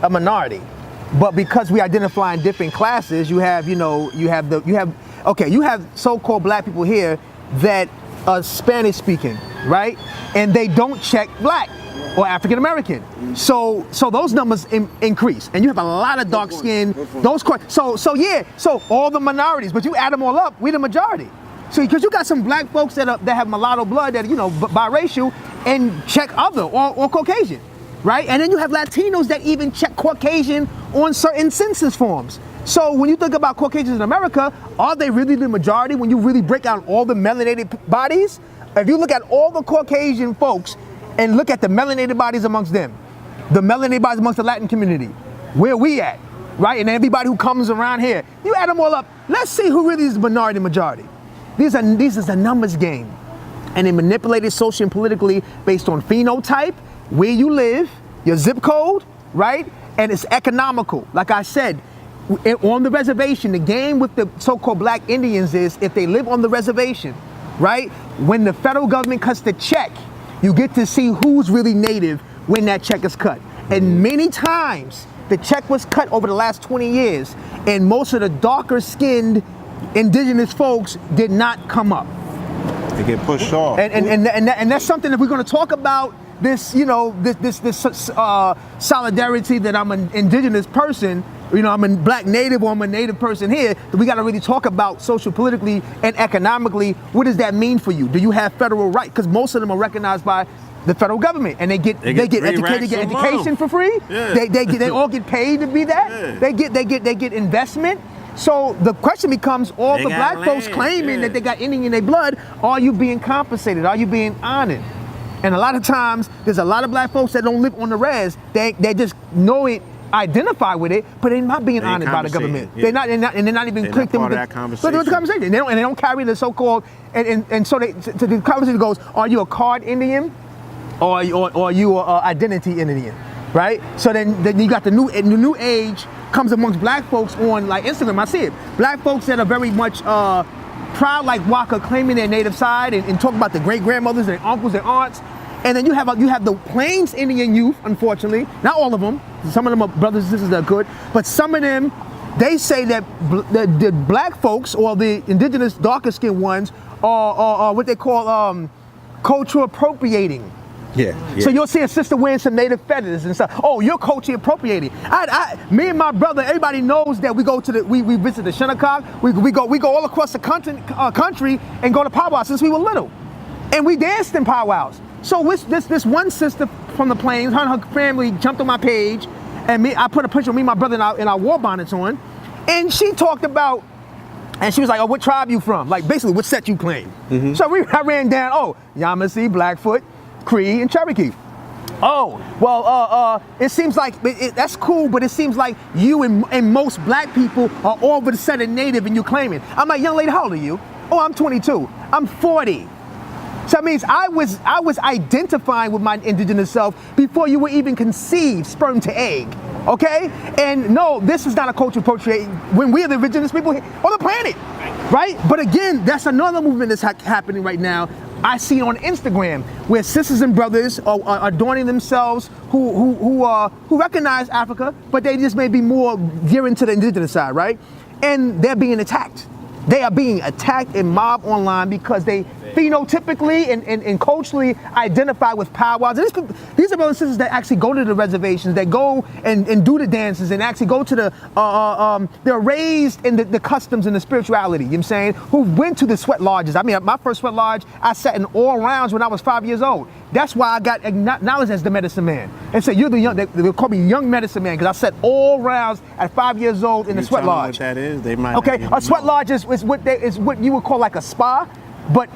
a minority, but because we identify in different classes, you have so-called black people here that are Spanish speaking, right? And they don't check black or African American. So those numbers increase, and you have a lot of dark skin. So all the minorities, but you add them all up, we the majority. So because you got some black folks that have mulatto blood that biracial and check other or Caucasian, right? And then you have Latinos that even check Caucasian on certain census forms. So when you think about Caucasians in America, are they really the majority when you really break down all the melanated bodies? If you look at all the Caucasian folks and look at the melanated bodies amongst them, the melanated bodies amongst the Latin community, where we at, right? And everybody who comes around here, you add them all up, let's see who really is the minority and majority. This is a numbers game. And they manipulate it socially and politically based on phenotype, where you live, your zip code, right? And it's economical. Like I said, on the reservation, the game with the so-called black Indians is if they live on the reservation, right? When the federal government cuts the check, you get to see who's really native, when that check is cut. And many times, the check was cut over the last 20 years, and most of the darker skinned indigenous folks did not come up. They get pushed off. And that's something that we're going to talk about. This, you know, this solidarity that I'm an indigenous person, you know, I'm a black native or I'm a native person here, that we got to really talk about social, politically, and economically. What does that mean for you? Do you have federal rights? Because most of them are recognized by the federal government, and they get education for free. Yeah. They all get paid to be that. Yeah. They get investment. So the question becomes, all the black folks claiming that they got Indian in their blood, are you being compensated? Are you being honored? And a lot of times, there's a lot of black folks that don't live on the res. They just know it, identify with it, but they're not being honored by the government. Yeah. They're not even clicked in with the conversation. And they don't carry the so-called, and so the conversation goes, are you a card Indian, or you an identity Indian, right? So then you got the new age comes amongst black folks on like Instagram. I see it. Black folks that are very much proud, like Wacka, claiming their native side and talk about the great grandmothers and uncles and aunts. And then you have the Plains Indian youth, unfortunately, not all of them. Some of them are brothers and sisters that are good, but some of them, they say that the black folks or the indigenous darker skinned ones are what they call cultural appropriating. Yeah. So you'll see a sister wearing some native feathers and stuff. Oh, you're culturally appropriating. Me and my brother, everybody knows that we go to we visit the Shinnecock. We go all across the country and go to powwows since we were little, and we danced in powwows. So this one sister from the Plains, her and her family jumped on my page, and I put a picture of me and my brother in our war bonnets on, and she talked about. And she was like, oh, what tribe you from? Like, basically, what set you claim? Mm-hmm. So I ran down, Yamasee, Blackfoot, Cree, and Cherokee. Oh, well, it seems like, that's cool, but it seems like you and most black people are all of a sudden native and you claim it. I'm like, young lady, how old are you? Oh, I'm 22. I'm 40. So that means I was identifying with my indigenous self before you were even conceived, sperm to egg. Okay? And no, this is not a cultural appropriation when we are the indigenous people on the planet, right? But again, that's another movement that's happening right now. I see on Instagram where sisters and brothers are adorning themselves who recognize Africa, but they just may be more gearing to the indigenous side, right? And they're being attacked. They are being attacked and mobbed online because they phenotypically and culturally identify with powwows. And these are brothers and sisters that actually go to the reservations, that go and do the dances and actually go to they're raised in the customs and the spirituality, you know what I'm saying? Who went to the sweat lodges. I mean, my first sweat lodge, I sat in all rounds when I was 5 years old. That's why I got acknowledged as the medicine man. And so you're the young, they call me young medicine man because I sat all rounds at 5 years old in the sweat lodge. What that is? They might. Okay, a sweat lodge is what you would call like a spa, but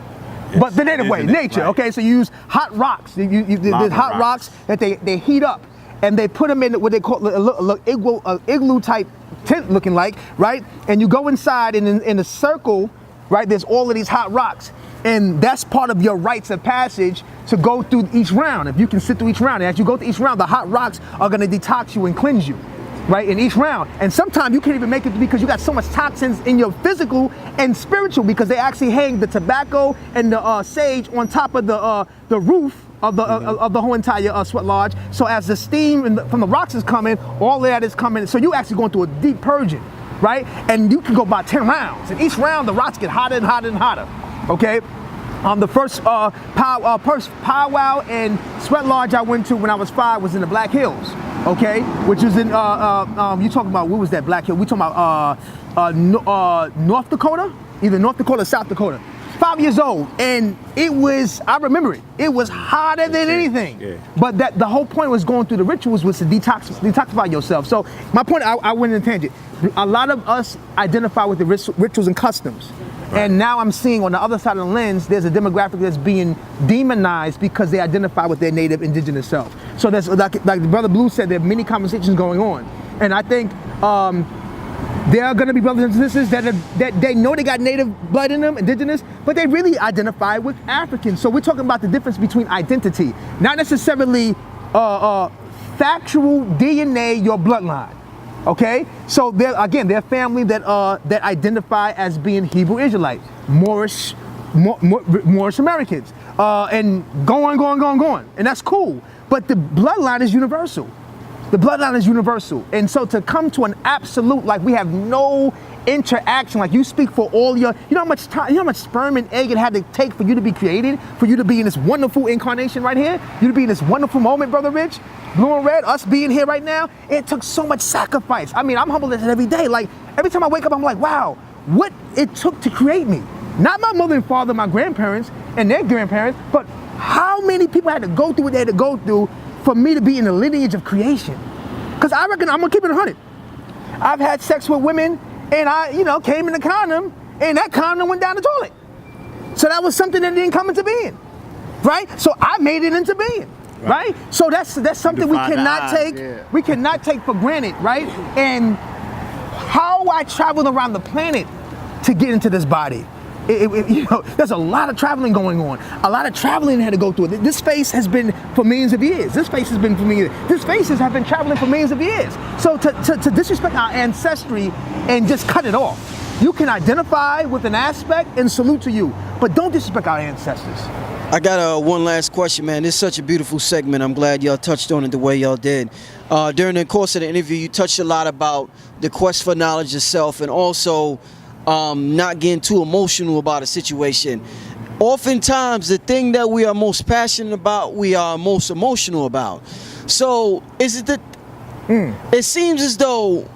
the native way, nature. Right. Okay, so you use hot rocks. There's hot rocks that they heat up, and they put them in what they call a igloo type tent looking like, right? And you go inside, and in a circle, right? There's all of these hot rocks, and that's part of your rites of passage to go through each round. If you can sit through each round, and as you go through each round, the hot rocks are going to detox you and cleanse you. Right, in each round. And sometimes you can't even make it because you got so much toxins in your physical and spiritual because they actually hang the tobacco and the sage on top of the roof of the whole entire sweat lodge. So as the steam from the rocks is coming, all of that is coming. So you actually going through a deep purging, right? And you can go about 10 rounds. And each round the rocks get hotter and hotter and hotter, okay? The first powwow and sweat lodge I went to when I was 5 was in the Black Hills, okay? Which was in, you talking about, what was that Black Hill? We talking about North Dakota? Either North Dakota or South Dakota. 5 years old, and it was, I remember it was hotter than anything. Yeah. But the whole point was going through the rituals was to detoxify yourself. So my point, I went in a tangent. A lot of us identify with the rituals and customs. Right. And now I'm seeing on the other side of the lens, there's a demographic that's being demonized because they identify with their native indigenous self. So there's, like Brother Blue said, there are many conversations going on. And I think there are going to be brothers and sisters that they know they got native blood in them, indigenous, but they really identify with African. So we're talking about the difference between identity, not necessarily factual DNA, your bloodline. Okay, so they're family that identify as being Hebrew Israelites, Moorish Americans, and go on, and that's cool. But the bloodline is universal. The bloodline is universal. And so to come to an absolute, like we have no interaction, like you speak for all your, you know how much time, you know how much sperm and egg it had to take for you to be created, for you to be in this wonderful incarnation right here, you to be in this wonderful moment, Brother Rich, blue and red, us being here right now, it took so much sacrifice. I mean, I'm humbled at it every day. Like every time I wake up, I'm like, wow, what it took to create me. Not my mother and father, my grandparents and their grandparents, but how many people had to go through what they had to go through for me to be in the lineage of creation. Because I reckon, I'm gonna keep it 100. I've had sex with women and I, came in a condom and that condom went down the toilet. So that was something that didn't come into being, right? So I made it into being, right? So that's something we cannot take, we cannot take for granted, right? And how I traveled around the planet to get into this body. There's a lot of traveling going on. A lot of traveling had to go through it. This space has been for millions of years. This space has been for millions. These spaces have been traveling for millions of years. So to disrespect our ancestry and just cut it off. You can identify with an aspect and salute to you, but don't disrespect our ancestors. I got one last question, man. This is such a beautiful segment. I'm glad y'all touched on it the way y'all did. During the course of the interview, you touched a lot about the quest for knowledge itself and also not getting too emotional about a situation. Oftentimes, the thing that we are most passionate about, we are most emotional about. So, is it that it seems as though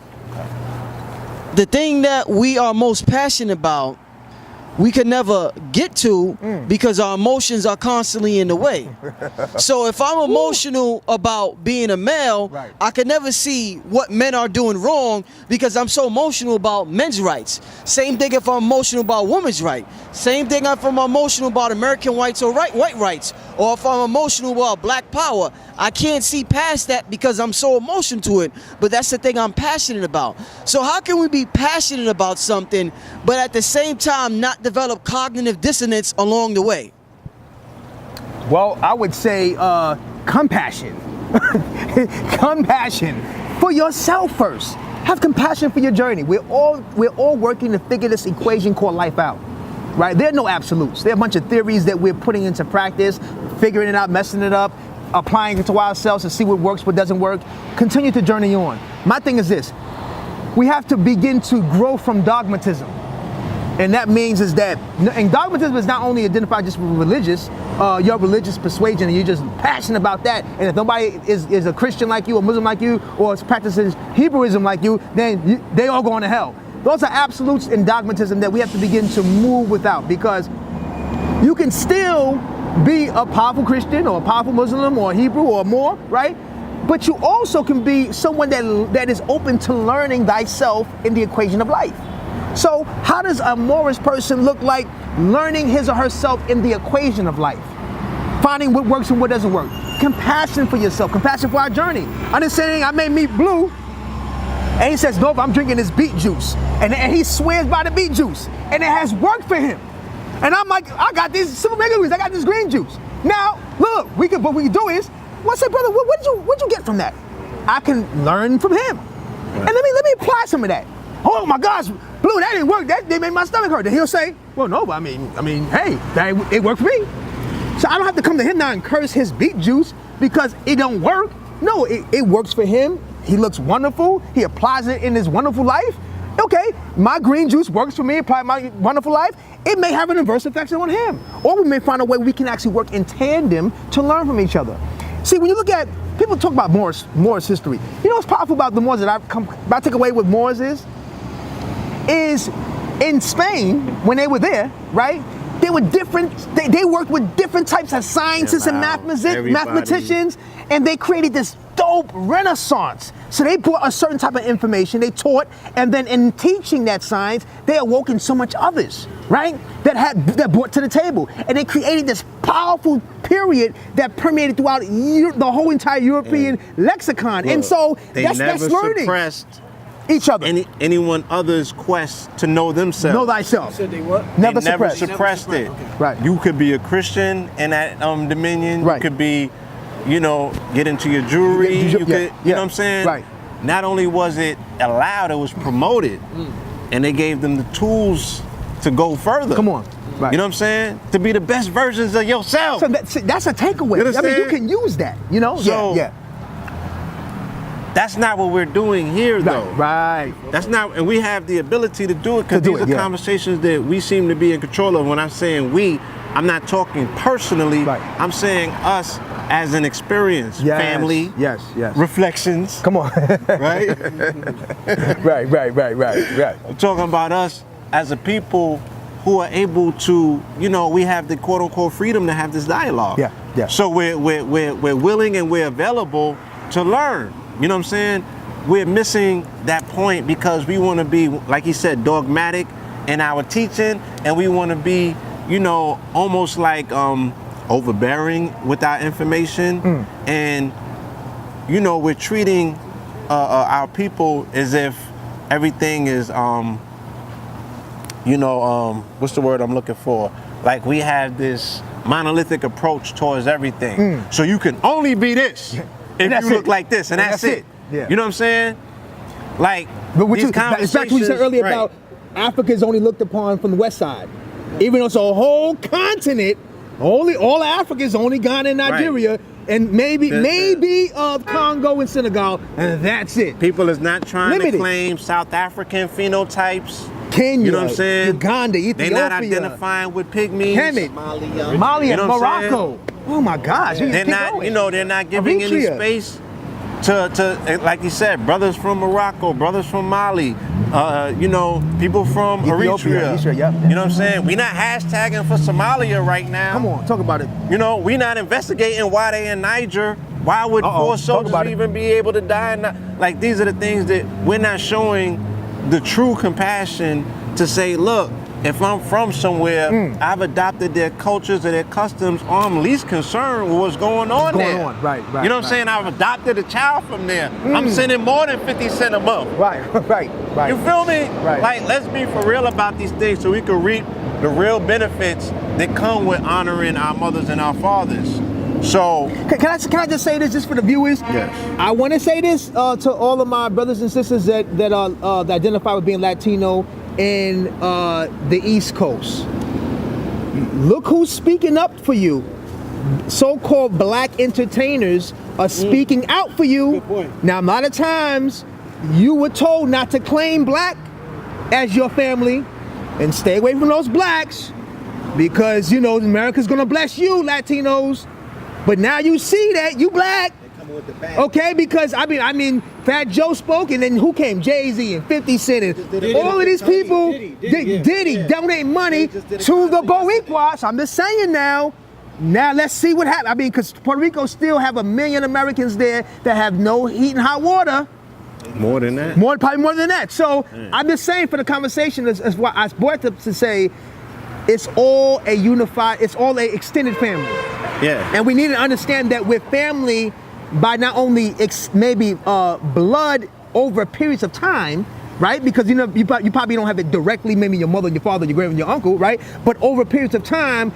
the thing that we are most passionate about, we can never get to because our emotions are constantly in the way. So if I'm emotional about being a male, I can never see what men are doing wrong because I'm so emotional about men's rights. Same thing if I'm emotional about women's rights. Same thing if I'm emotional about American whites or white rights. Or if I'm emotional about black power. I can't see past that because I'm so emotional to it, but that's the thing I'm passionate about. So how can we be passionate about something, but at the same time not develop cognitive dissonance along the way? Well, I would say compassion. Compassion for yourself first. Have compassion for your journey. We're all working to figure this equation called life out. Right? There are no absolutes. There are a bunch of theories that we're putting into practice, figuring it out, messing it up, applying it to ourselves to see what works, what doesn't work. Continue to journey on. My thing is this. We have to begin to grow from dogmatism. And that means is that, and dogmatism is not only identified just with religious, your religious persuasion, and you're just passionate about that. And if nobody is a Christian like you, or Muslim like you, or practices Hebrewism like you, then they all going to hell. Those are absolutes in dogmatism that we have to begin to move without, because you can still be a powerful Christian or a powerful Muslim or a Hebrew or more, right? But you also can be someone that is open to learning thyself in the equation of life. So how does a Morris person look like learning his or herself in the equation of life? Finding what works and what doesn't work. Compassion for yourself, compassion for our journey. Understanding I may meet Blue, and he says, no, I'm drinking this beet juice. And he swears by the beet juice. And it has worked for him. And I'm like, I got these SupaNovaSlom, I got this green juice. Now, look, what we can do is, what's that, brother? What'd you get from that? I can learn from him. And let me apply some of that. Oh my gosh, Blue, that didn't work. That made my stomach hurt. And he'll say, well, no, I mean, hey, it worked for me. So I don't have to come to him now and curse his beet juice because it don't work. No, it works for him. He looks wonderful. He applies it in his wonderful life. Okay, my green juice works for me, apply my wonderful life. It may have an adverse effect on him. Or we may find a way we can actually work in tandem to learn from each other. See, when you look at, people talk about Moors history. You know what's powerful about the Moors that I take away with Moors is in Spain, when they were there, right? They were different, they worked with different types of scientists and mathematicians, and they created this dope renaissance. So they brought a certain type of information, they taught, and then in teaching that science, they awoke in so much others, right? That brought to the table. And they created this powerful period that permeated throughout the whole entire European lexicon. Look, and so that's learning. Suppressed each other. Anyone other's quest to know themselves. Know thyself. So they what? Never suppressed it. Okay. Right. You could be a Christian in that dominion. Right. You could be, get into your jewelry. You know what I'm saying? Right. Not only was it allowed, it was promoted. And they gave them the tools to go further. Come on. Right. You know what I'm saying? To be the best versions of yourself. So that's a takeaway. I mean, you can use that, you know? So, yeah. That's not what we're doing here, though. Right. That's not, and we have the ability to do it because these are conversations that we seem to be in control of. When I'm saying we, I'm not talking personally. Right. I'm saying us as an experience, family. Yes. Reflections. Come on. Right? Right. I'm talking about us as a people who are able to, you know, we have the quote unquote freedom to have this dialogue. Yeah. So we're willing and we're available to learn. You know what I'm saying? We're missing that point because we want to be, like he said, dogmatic in our teaching, and we want to be, you know, almost like overbearing with our information. And, you know, we're treating our people as if everything is, what's the word I'm looking for? Like we have this monolithic approach towards everything. So you can only be this. If you look like this, and that's it. Yeah. You know what I'm saying? Like, these conversations. It's back to what you said earlier about Africa is only looked upon from the west side. Even though it's a whole continent, all Africa is only Ghana and Nigeria, and maybe Congo and Senegal, and that's it. People is not trying to claim South African phenotypes. Kenya, you know what I'm saying? Uganda, Ethiopia. They're not identifying with pygmies. Mali, you know Morocco. Oh my gosh. They're not, they're not giving any space to, like you said, brothers from Morocco, brothers from Mali, people from Eritrea. You know what I'm saying? We're not hashtagging for Somalia right now. Come on, talk about it. You know, we're not investigating why they in Niger. Why would 4 soldiers even be able to die? Like, these are the things that we're not showing the true compassion to say, look, if I'm from somewhere, I've adopted their cultures and their customs, or I'm least concerned with what's going on there. Right. You know what I'm saying? I've adopted a child from there. I'm sending more than 50 cents a month. Right. You feel me? Right. Like, let's be for real about these things so we can reap the real benefits that come with honoring our mothers and our fathers. So, can I just say this just for the viewers? Yes. I want to say this to all of my brothers and sisters that identify with being Latino in the East Coast. Look who's speaking up for you. So-called black entertainers are speaking out for you. Good point. Now, a lot of times you were told not to claim black as your family and stay away from those blacks because, America's gonna bless you, Latinos. But now you see that you black, okay? Because I mean, Fat Joe spoke, and then who came? Jay-Z and 50 Cent and all of these people. Diddy donate money to the Boricuas. I'm just saying now. Now let's see what happens. I mean, because Puerto Rico still have 1 million Americans there that have no heat and hot water. More than that. Probably more than that. So I'm just saying for the conversation, is what I brought up to say. It's all a unified. It's all a extended family. Yeah. And we need to understand that we're family by not only maybe blood over periods of time, right? Because you probably don't have it directly, maybe your mother, your father, your grandmother, your uncle, right? But over periods of time,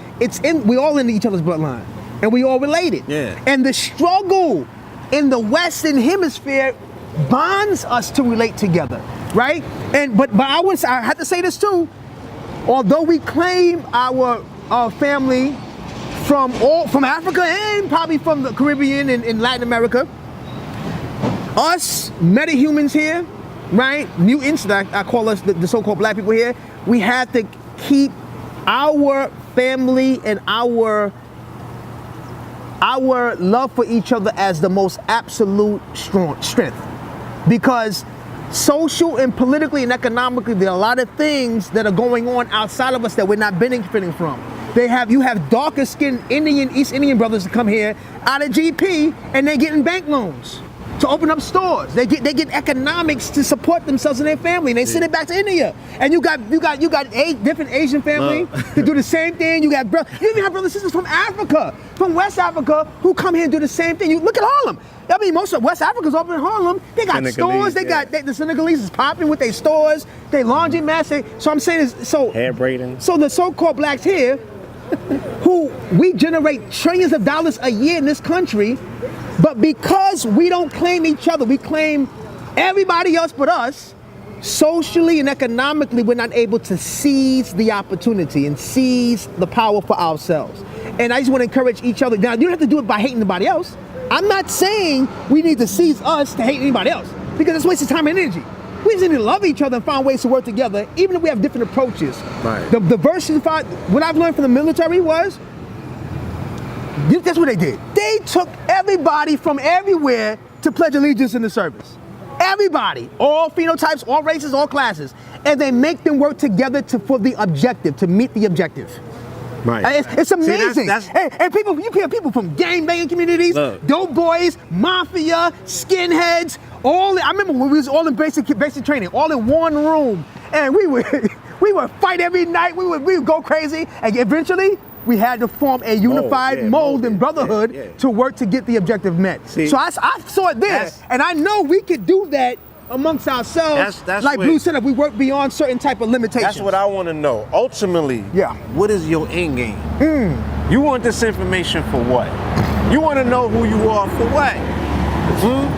we all in each other's bloodline, and we all related. Yeah. And the struggle in the Western Hemisphere bonds us to relate together, right? And but I have to say this too. Although we claim our family from Africa and probably from the Caribbean and Latin America, us metahumans here, right? Mutants, I call us the so-called black people here. We have to keep our family and our love for each other as the most absolute strength, because social and politically and economically, there are a lot of things that are going on outside of us that we're not benefiting from. You have darker skinned East Indian brothers that come here out of GP and they're getting bank loans to open up stores. They get economics to support themselves and their family, and they send it back to India. And you got 8 different Asian family to do the same thing. You even have brothers and sisters from Africa, from West Africa, who come here and do the same thing. You look at Harlem. I mean, most of West Africa's over in Harlem. They got stores. The Senegalese is popping with their stores. They laundromats. So I'm saying hair braiding. So the so-called blacks here, who we generate trillions of dollars a year in this country, but because we don't claim each other, we claim everybody else but us, socially and economically, we're not able to seize the opportunity and seize the power for ourselves. And I just want to encourage each other. Now, you don't have to do it by hating anybody else. I'm not saying we need to seize us to hate anybody else, because it's wasting time and energy. We just need to love each other and find ways to work together, even if we have different approaches. Right. The diversified, what I've learned from the military was, that's what they did. They took everybody from everywhere to pledge allegiance in the service. Everybody, all phenotypes, all races, all classes. And they make them work together for the objective, to meet the objective. Right. It's amazing. See, and people, you hear people from gangbanging communities, dope boys, mafia, skinheads, I remember when we was all in basic training, all in one room. And we would fight every night, we would go crazy, and eventually, we had to form a unified mold and brotherhood to work to get the objective met. See, so I saw it there, and I know we could do that amongst ourselves. That's like Blue said, if we work beyond certain type of limitations. That's what I want to know. Ultimately, what is your end game? You want this information for what? You want to know who you are for what?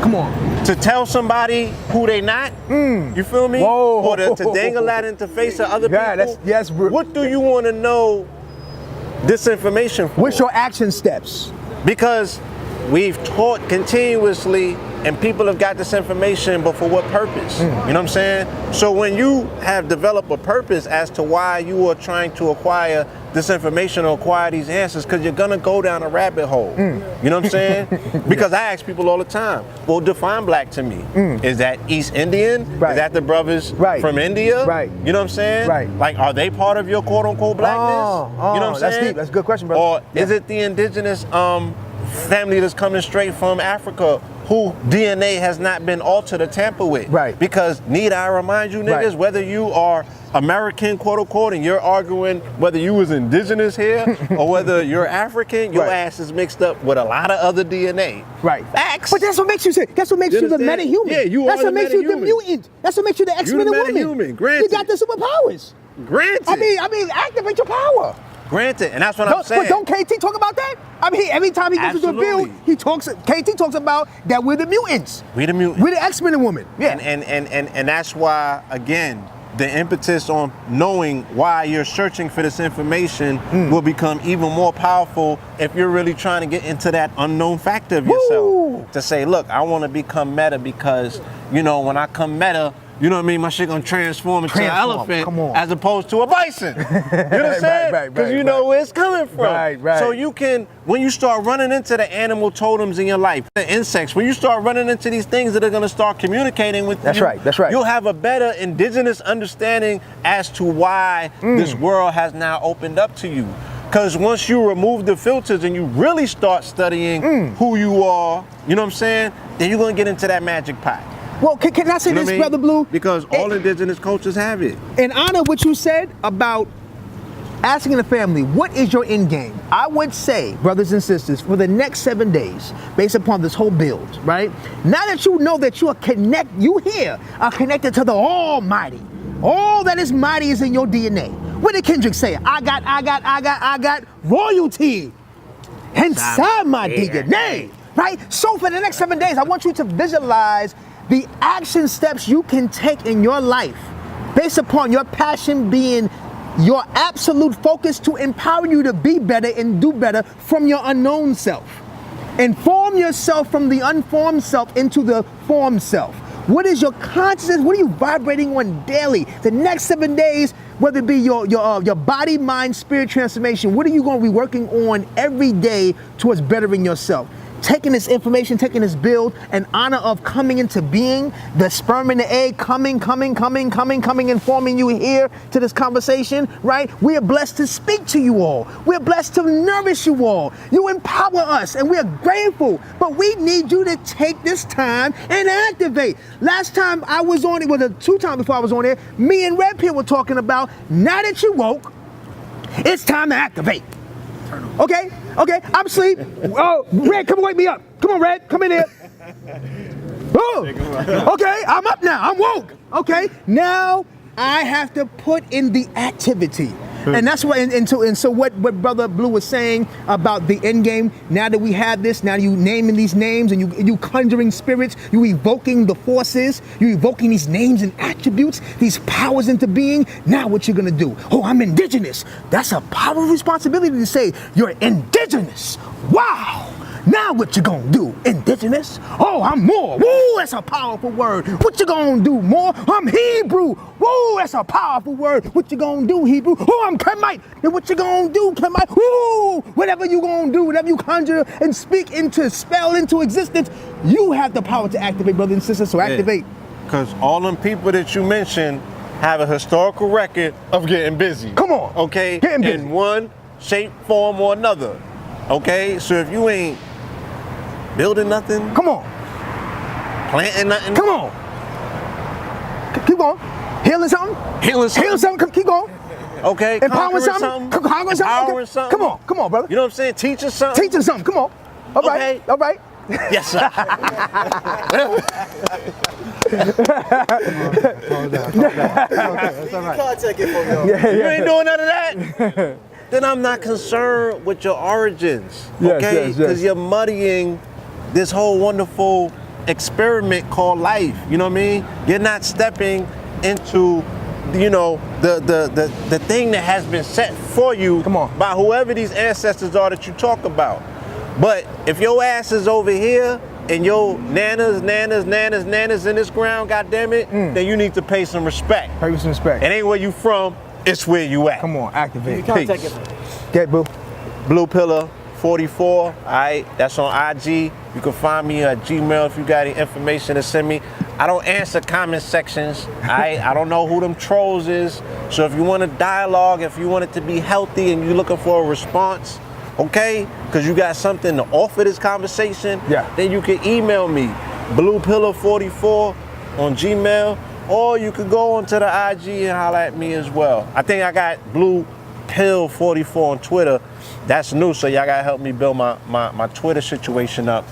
Come on. To tell somebody who they not? You feel me? Whoa. Or to dangle that into the face of other people? Yes, bro. What do you want to know this information for? What's your action steps? Because we've taught continuously and people have got this information, but for what purpose? You know what I'm saying? So when you have developed a purpose as to why you are trying to acquire this information or acquire these answers, because you're gonna go down a rabbit hole. You know what I'm saying? Because I ask people all the time, well, define black to me. Is that East Indian? Is that the brothers from India? You know what I'm saying? Like, are they part of your quote unquote blackness? You know what I'm saying? That's deep. That's a good question, brother. Or is it the indigenous family that's coming straight from Africa, who DNA has not been altered or tampered with? Because need I remind you niggas, whether you are American, quote unquote, and you're arguing whether you was indigenous here or whether you're African, your ass is mixed up with a lot of other DNA. Facts. But that's what makes you that's what makes you the meta-human. Yeah, you that's are what makes you the mutant. That's what makes you the X-Men woman. Meta-human. Granted. You got the superpowers. Granted. I mean, activate your power. Granted, and that's what I'm saying. But don't KT talk about that? I mean, every time he goes into a build, KT talks about that we're the mutants. We're the mutants. We're the X-Men and women. Yeah. And that's why, again, the impetus on knowing why you're searching for this information will become even more powerful if you're really trying to get into that unknown factor of yourself. To say, look, I want to become meta because, you know, when I come meta, you know what I mean? My shit gonna transform into an elephant as opposed to a bison. You know what I'm saying? Because you know where it's coming from. So you can, when you start running into the animal totems in your life, the insects, when you start running into these things that are gonna start communicating with you, that's right. You'll have a better indigenous understanding as to why this world has now opened up to you. Because once you remove the filters and you really start studying who you are, you know what I'm saying? Then you're gonna get into that magic pot. Well, can I say this, Brother Blue? Because all indigenous cultures have it. In honor of what you said about asking the family, what is your end game? I would say, brothers and sisters, for the next 7 days, based upon this whole build, right? Now that you know that you are connected to the Almighty. All that is mighty is in your DNA. What did Kendrick say? I got royalty inside my DNA, right? So for the next 7 days, I want you to visualize the action steps you can take in your life based upon your passion being your absolute focus to empower you to be better and do better from your unknown self. Inform yourself from the unformed self into the formed self. What is your consciousness? What are you vibrating on daily? The next 7 days, whether it be your body, mind, spirit transformation, what are you going to be working on every day towards bettering yourself? Taking this information, taking this build, in honor of coming into being, the sperm and the egg coming, and forming you here to this conversation, right? We are blessed to speak to you all. We're blessed to nourish you all. You empower us, and we are grateful. But we need you to take this time and activate. Last time I was on it, well, 2 times before I was on there, me and Red Pill were talking about, now that you woke, it's time to activate. Okay, I'm asleep. Oh, Red, come wake me up. Come on, Red, come in here. Oh, okay, I'm up now. I'm woke. Okay, now I have to put in the activity. And that's what, and so what Brother Blue was saying about the end game, now that we have this, now you naming these names and you conjuring spirits, you evoking the forces, you evoking these names and attributes, these powers into being, now what you're gonna do? Oh, I'm indigenous. That's a powerful responsibility to say, you're indigenous. Wow. Now what you gonna do? Indigenous? Oh, I'm more. Woo, that's a powerful word. What you gonna do? More? I'm Hebrew. Woo, that's a powerful word. What you gonna do, Hebrew? Oh, I'm Kemite. Then what you gonna do, Kemite? Woo, whatever you gonna do, whatever you conjure and speak into, spell into existence, you have the power to activate, brothers and sisters, so activate. Because all them people that you mentioned have a historical record of getting busy. Come on. Okay? Getting busy. In one shape, form, or another. Okay? So if you ain't building nothing. Come on. Planting nothing. Come on. Keep going. Healing something. Healing something. Healing something. Keep going. Okay. Empowering something. Empowering something. Come on, brother. You know what I'm saying? Teaching something. Teaching something. Come on. All right. Okay. All right. Yes, sir. That's all right. Contact it for me. You ain't doing none of that. Then I'm not concerned with your origins, okay? Because you're muddying this whole wonderful experiment called life. You know what I mean? You're not stepping into, you know, the thing that has been set for you by whoever these ancestors are that you talk about. But if your ass is over here and your nanas in this ground, goddammit, then you need to pay some respect. Pay some respect. It ain't where you from. It's where you at. Come on, activate. Contact it. Get Boo. Blue Pillar 44. All right, that's on IG. You can find me at Gmail if you got any information to send me. I don't answer comment sections. All right, I don't know who them trolls is. So if you want a dialogue, if you want it to be healthy and you're looking for a response, okay, because you got something to offer this conversation, then you can email me, bluepillar44 on Gmail. Or you could go onto the IG and holler at me as well. I think I got Blue Pill 44 on Twitter. That's new, so y'all gotta help me build my Twitter situation up.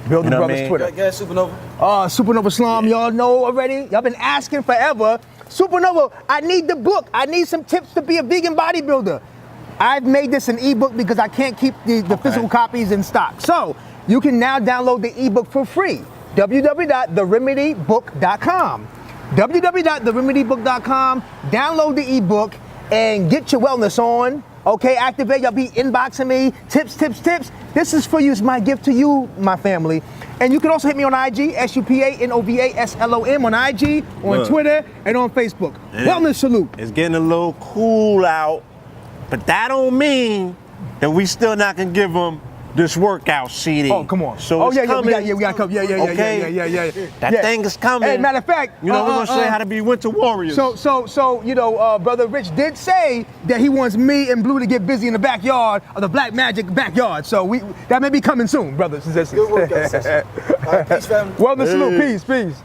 Build the brother's Twitter. Guys, Supernova. SupaNovaSlom, y'all know already. Y'all been asking forever. Supernova, I need the book. I need some tips to be a vegan bodybuilder. I've made this an ebook because I can't keep the physical copies in stock. So you can now download the ebook for free. www.theremedybook.com. www.theremedybook.com. Download the ebook and get your wellness on. Okay, activate. Y'all be inboxing me. Tips. This is for you. It's my gift to you, my family. And you can also hit me on IG, SupaNovaSlom on IG, on Twitter, and on Facebook. Wellness salute. It's getting a little cool out, but that don't mean that we still not gonna give them this workout CD. Oh, come on. So it's coming. We gotta come. Yeah. That thing is coming. Hey, matter of fact, you know, we're gonna show you how to be winter warriors. So you know, Brother Rich did say that he wants me and Blue to get busy in the backyard of the Black Magic backyard. So that may be coming soon, brothers and sisters. Good work, guys. All right, peace, family. Wellness salute. Peace.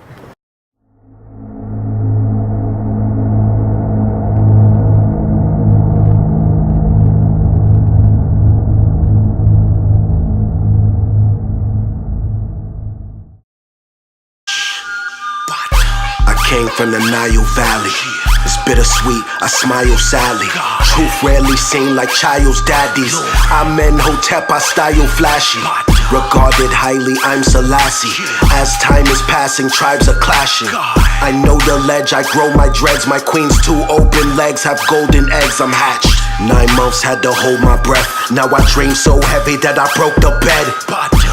Came from the Nile Valley. It's bittersweet, I smile sadly. Truth rarely seen like child's daddies. I'm Hotep, I style flashy. Regarded highly, I'm Selassie. As time is passing, tribes are clashing. I know the ledge, I grow my dreads. My queen's two open legs have golden eggs, I'm hatched. 9 months had to hold my breath. Now I dream so heavy that I broke the bed.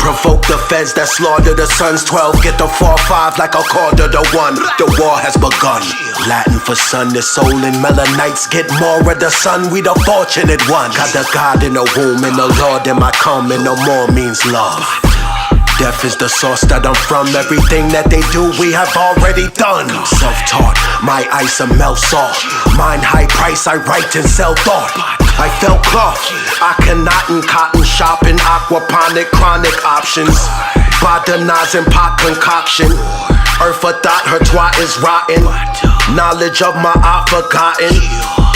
Provoke the feds that slaughter the sons. 12 get the 4-5 like a quarter to 1. The war has begun. Latin for sun, the soul and melanites get more of the sun. We the fortunate one. Got the God in the womb and the Lord in my come, and no more means love. Death is the source that I'm from. Everything that they do, we have already done. Self-taught, my ice a melt salt. Mine high price, I write and sell thought. I felt cloth, I cannot in cotton shopping. Aquaponic, chronic options. Botanizing pot concoction. Earth a thought, her twat is rotten. Knowledge of my art forgotten.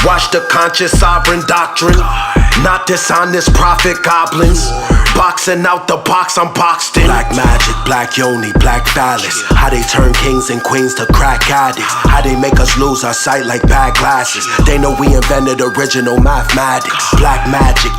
Watch the conscious sovereign doctrine. Not dishonest prophet goblins. Boxing out the box, I'm boxed in. Black magic, black yoni, black phallus. How they turn kings and queens to crack addicts. How they make us lose our sight like bad glasses. They know we invented original mathematics. Black magic.